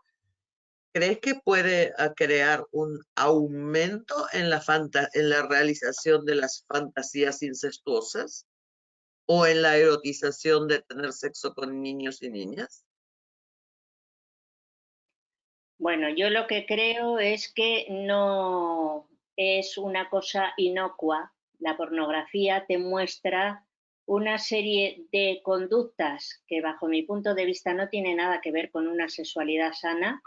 S2: ¿Crees que puede crear un aumento en la realización de las fantasías incestuosas o en la erotización de tener sexo con niños y niñas?
S3: Bueno, yo lo que creo es que no es una cosa inocua. La pornografía te muestra una serie de conductas que bajo mi punto de vista no tiene nada que ver con una sexualidad sana.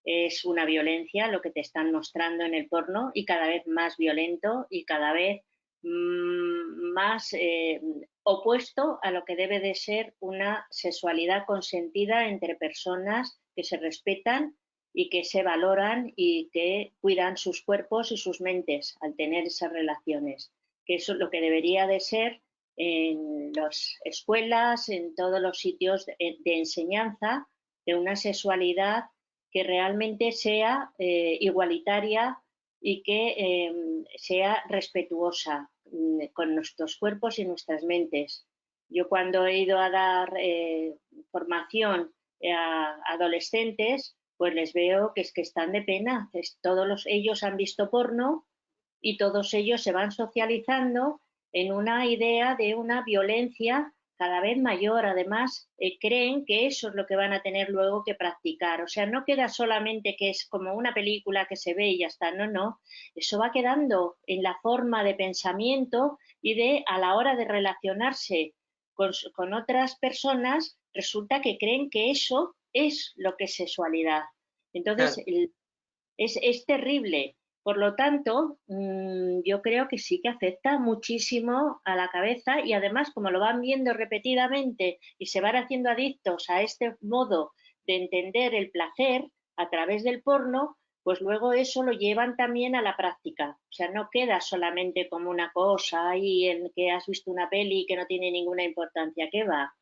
S3: Es una violencia lo que te están mostrando en el porno y cada vez más violento y cada vez más opuesto a lo que debe de ser una sexualidad consentida entre personas que se respetan y que se valoran y que cuidan sus cuerpos y sus mentes al tener esas relaciones, que eso es lo que debería de ser en las escuelas, en todos los sitios de enseñanza de una sexualidad que realmente sea igualitaria y que sea respetuosa con nuestros cuerpos y nuestras mentes. Yo cuando he ido a dar formación a adolescentes, pues les veo que es que están de pena. Ellos han visto porno y todos ellos se van socializando en una idea de una violencia cada vez mayor. Además, creen que eso es lo que van a tener luego que practicar. O sea, no queda solamente que es como una película que se ve y ya está. No, no. Eso va quedando en la forma de pensamiento y a la hora de relacionarse con otras personas, resulta que creen que eso es lo que es sexualidad. Entonces,
S2: Claro.
S3: es terrible. Por lo tanto, yo creo que sí que afecta muchísimo a la cabeza y además como lo van viendo repetidamente y se van haciendo adictos a este modo de entender el placer a través del porno, pues luego eso lo llevan también a la práctica. O sea, no queda solamente como una cosa ahí en que has visto una peli que no tiene ninguna importancia. ¿Qué va?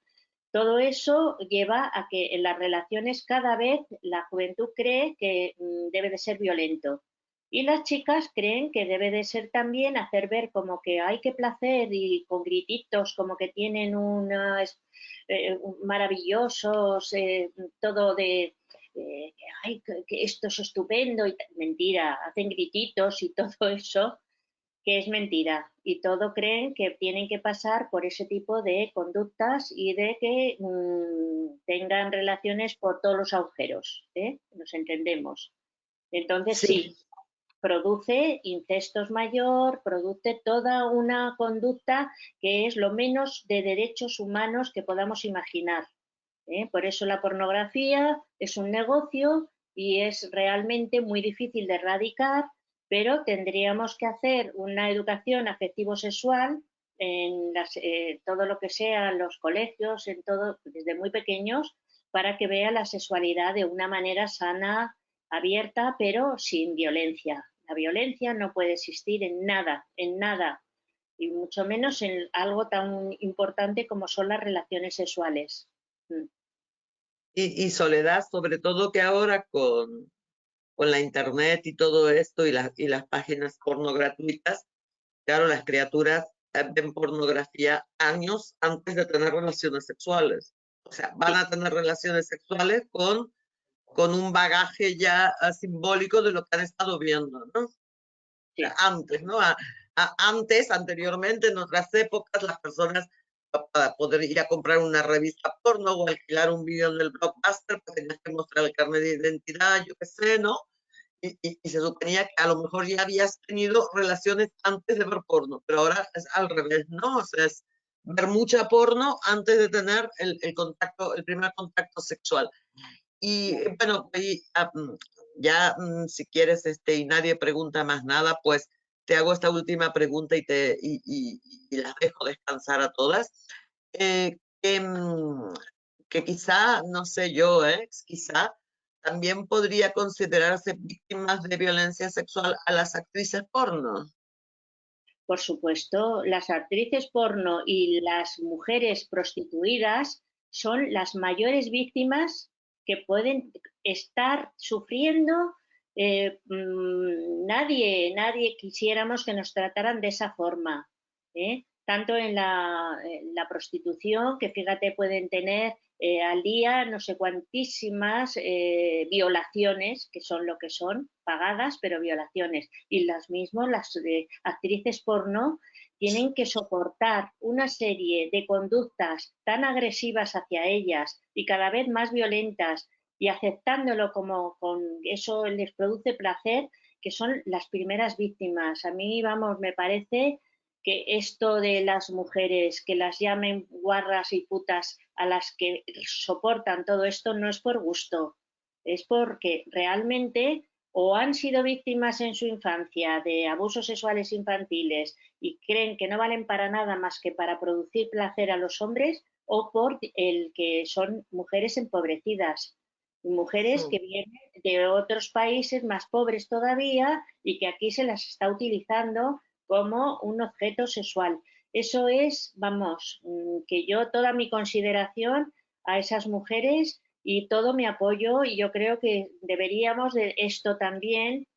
S3: Todo eso lleva a que en las relaciones cada vez la juventud cree que debe de ser violento. Y las chicas creen que debe de ser también hacer ver como que hay que placer y con grititos como que tienen maravillosos, todo de ay, que esto es estupendo. Mentira, hacen grititos y todo eso que es mentira y todo creen que tienen que pasar por ese tipo de conductas y de que tengan relaciones por todos los agujeros, ¿eh? Nos entendemos. Entonces sí, produce incestos mayor, produce toda una conducta que es lo menos de derechos humanos que podamos imaginar, ¿eh? Por eso la pornografía es un negocio y es realmente muy difícil de erradicar, pero tendríamos que hacer una educación afectivo-sexual en todo lo que sea los colegios, en todo, desde muy pequeños, para que vea la sexualidad de una manera sana, abierta, pero sin violencia. La violencia no puede existir en nada, y mucho menos en algo tan importante como son las relaciones sexuales.
S2: Y Soledad, sobre todo que ahora con la internet y todo esto y las páginas porno gratuitas, claro, las criaturas ven pornografía años antes de tener relaciones sexuales. O sea, van a tener relaciones sexuales con un bagaje ya simbólico de lo que han estado viendo, ¿no?
S3: Sí.
S2: Antes, ¿no? Anteriormente, en otras épocas, las personas para poder ir a comprar una revista porno o alquilar un vídeo en el Blockbuster, pues tenías que mostrar el carnet de identidad, yo qué sé, ¿no? Y se suponía que a lo mejor ya habías tenido relaciones antes de ver porno, pero ahora es al revés, ¿no? O sea, es ver mucha porno antes de tener el contacto, el primer contacto sexual. Y bueno, ya si quieres, y nadie pregunta más nada, pues te hago esta última pregunta y las dejo descansar a todas. Que quizá, no sé yo, quizá también podría considerarse víctimas de violencia sexual a las actrices porno.
S3: Por supuesto, las actrices porno y las mujeres prostituidas son las mayores víctimas que pueden estar sufriendo. Nadie quisiéramos que nos trataran de esa forma, tanto en la prostitución, que fíjate pueden tener al día no sé cuantísimas violaciones, que son lo que son, pagadas, pero violaciones. Y las mismas, las actrices porno, tienen que soportar una serie de conductas tan agresivas hacia ellas y cada vez más violentas, y aceptándolo como con eso les produce placer, que son las primeras víctimas. A mí, vamos, me parece que esto de las mujeres, que las llamen guarras y putas a las que soportan todo esto, no es por gusto, es porque realmente o han sido víctimas en su infancia de abusos sexuales infantiles y creen que no valen para nada más que para producir placer a los hombres, o por el que son mujeres empobrecidas, mujeres que vienen de otros países más pobres todavía y que aquí se las está utilizando como un objeto sexual. Eso es, vamos, que yo toda mi consideración a esas mujeres y todo mi apoyo, y yo creo que deberíamos de esto también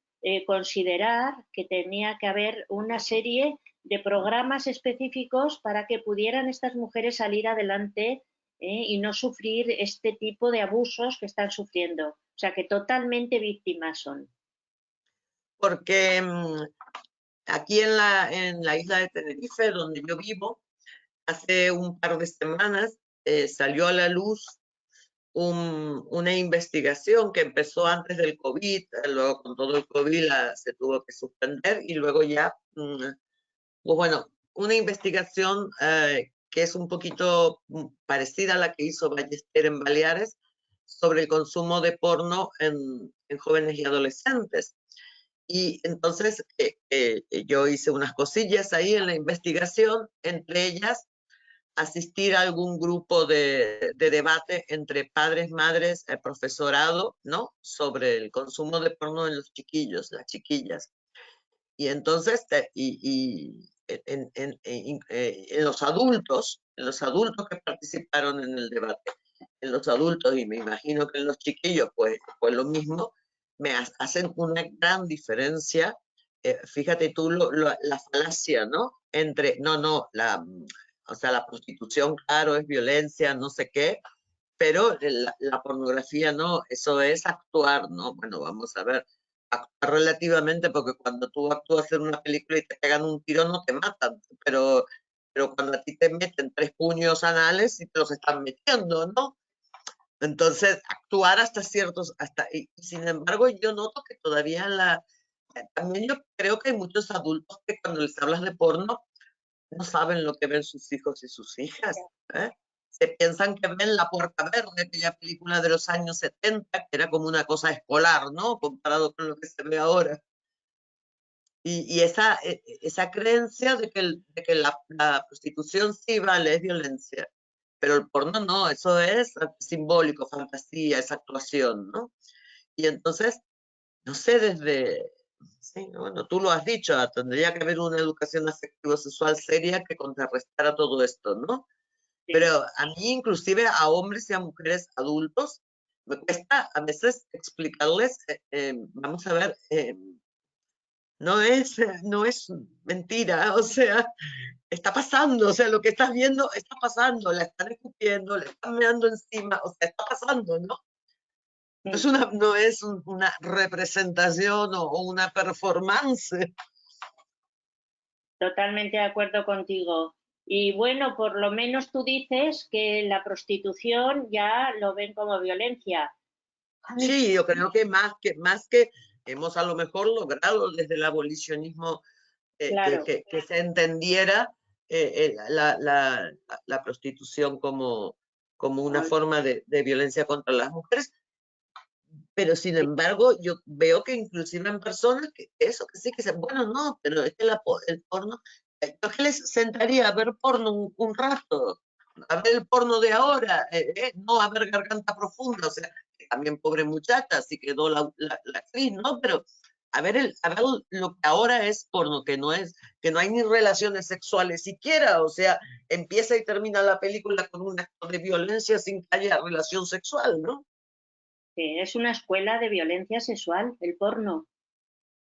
S3: considerar que tenía que haber una serie de programas específicos para que pudieran estas mujeres salir adelante y no sufrir este tipo de abusos que están sufriendo. O sea, que totalmente víctimas son.
S2: Porque aquí en la isla de Tenerife, donde yo vivo, hace un par de semanas salió a la luz una investigación que empezó antes del COVID, luego con todo el COVID se tuvo que suspender y luego ya, pues bueno, una investigación que es un poquito parecida a la que hizo Ballester en Baleares sobre el consumo de porno en jóvenes y adolescentes. Y entonces yo hice unas cosillas ahí en la investigación, entre ellas asistir a algún grupo de debate entre padres, madres, profesorado, ¿no? Sobre el consumo de porno en los chiquillos, las chiquillas. Y entonces, en los adultos que participaron en el debate, en los adultos, y me imagino que en los chiquillos, pues lo mismo, me hacen una gran diferencia. Fíjate tú la falacia, ¿no? Entre, o sea, la prostitución, claro, es violencia, no sé qué, pero la pornografía no, eso es actuar, ¿no? Bueno, vamos a ver, actuar relativamente, porque cuando tú actúas en una película y te pegan un tiro no te matan, pero cuando a ti te meten 3 puños anales y te los están metiendo, ¿no? Entonces, actuar hasta ciertos, y sin embargo yo noto que todavía también yo creo que hay muchos adultos que cuando les hablas de porno no saben lo que ven sus hijos y sus hijas, ¿eh? Se piensan que ven La Puerta Verde, aquella película de los años 70, que era como una cosa escolar, ¿no? Comparado con lo que se ve ahora. Y esa creencia de que la prostitución sí vale, es violencia, pero el porno no, eso es simbólico, fantasía, es actuación, ¿no? Y entonces, no sé, sí, bueno, tú lo has dicho, tendría que haber una educación afectivo-sexual seria que contrarrestara todo esto, ¿no?
S3: Sí.
S2: Pero a mí, inclusive a hombres y a mujeres adultos, me cuesta a veces explicarles, vamos a ver, no es mentira, o sea, está pasando, o sea, lo que estás viendo está pasando, la están escupiendo, le están meando encima, o sea, está pasando, ¿no? No es una representación o una performance.
S3: Totalmente de acuerdo contigo. Y bueno, por lo menos tú dices que la prostitución ya lo ven como violencia.
S2: Sí, yo creo que más que hemos a lo mejor logrado desde el abolicionismo
S3: Claro.
S2: que se entendiera la prostitución como una forma de violencia contra las mujeres, pero sin embargo yo veo que inclusive en personas que eso, que sí, que dicen, bueno, no, pero es que el porno, yo que les sentaría a ver porno un rato, a ver el porno de ahora, no a ver Garganta Profunda, o sea, que también pobre muchacha, así quedó la actriz, ¿no? Pero a ver lo que ahora es porno, que no hay ni relaciones sexuales siquiera, o sea, empieza y termina la película con un acto de violencia sin que haya relación sexual, ¿no?
S3: Que es una escuela de violencia sexual, el porno.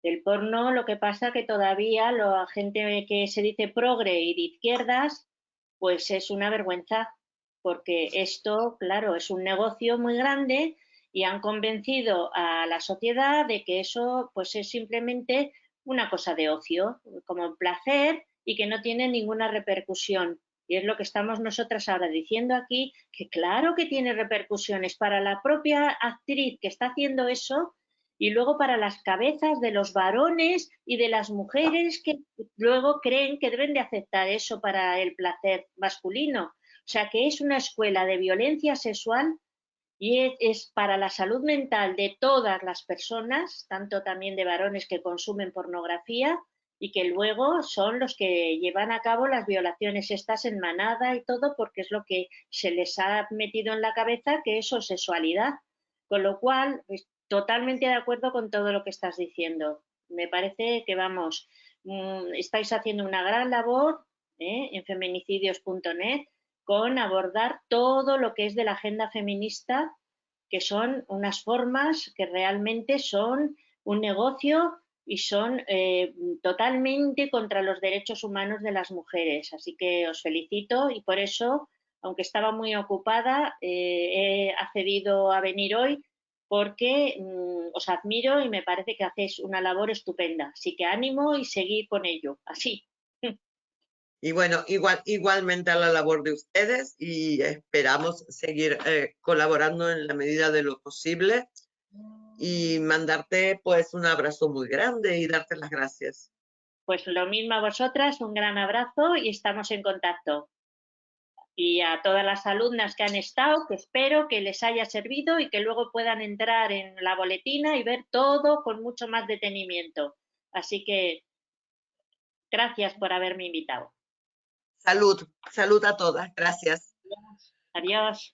S3: El porno, lo que pasa que todavía la gente que se dice progre y de izquierdas, pues es una vergüenza, porque esto, claro, es un negocio muy grande y han convencido a la sociedad de que eso pues es simplemente una cosa de ocio, como placer y que no tiene ninguna repercusión. Y es lo que estamos nosotras ahora diciendo aquí, que claro que tiene repercusiones para la propia actriz que está haciendo eso y luego para las cabezas de los varones y de las mujeres que luego creen que deben de aceptar eso para el placer masculino. O sea que es una escuela de violencia sexual y es para la salud mental de todas las personas, tanto también de varones que consumen pornografía y que luego son los que llevan a cabo las violaciones estas en manada y todo porque es lo que se les ha metido en la cabeza que eso es sexualidad. Con lo cual, totalmente de acuerdo con todo lo que estás diciendo. Me parece que, vamos, estáis haciendo una gran labor en feminicidios.net con abordar todo lo que es de la agenda feminista, que son unas formas que realmente son un negocio y son totalmente contra los derechos humanos de las mujeres. Así que os felicito y por eso, aunque estaba muy ocupada, he accedido a venir hoy porque os admiro y me parece que hacéis una labor estupenda. Así que ánimo y seguid con ello. Así.
S2: Y bueno, igualmente a la labor de ustedes y esperamos seguir colaborando en la medida de lo posible y mandarte pues un abrazo muy grande y darte las gracias.
S3: Pues lo mismo a vosotras, un gran abrazo y estamos en contacto. Y a todas las alumnas que han estado, que espero que les haya servido y que luego puedan entrar en la boletina y ver todo con mucho más detenimiento. Así que gracias por haberme invitado.
S2: Salud, salud a todas, gracias.
S3: Adiós.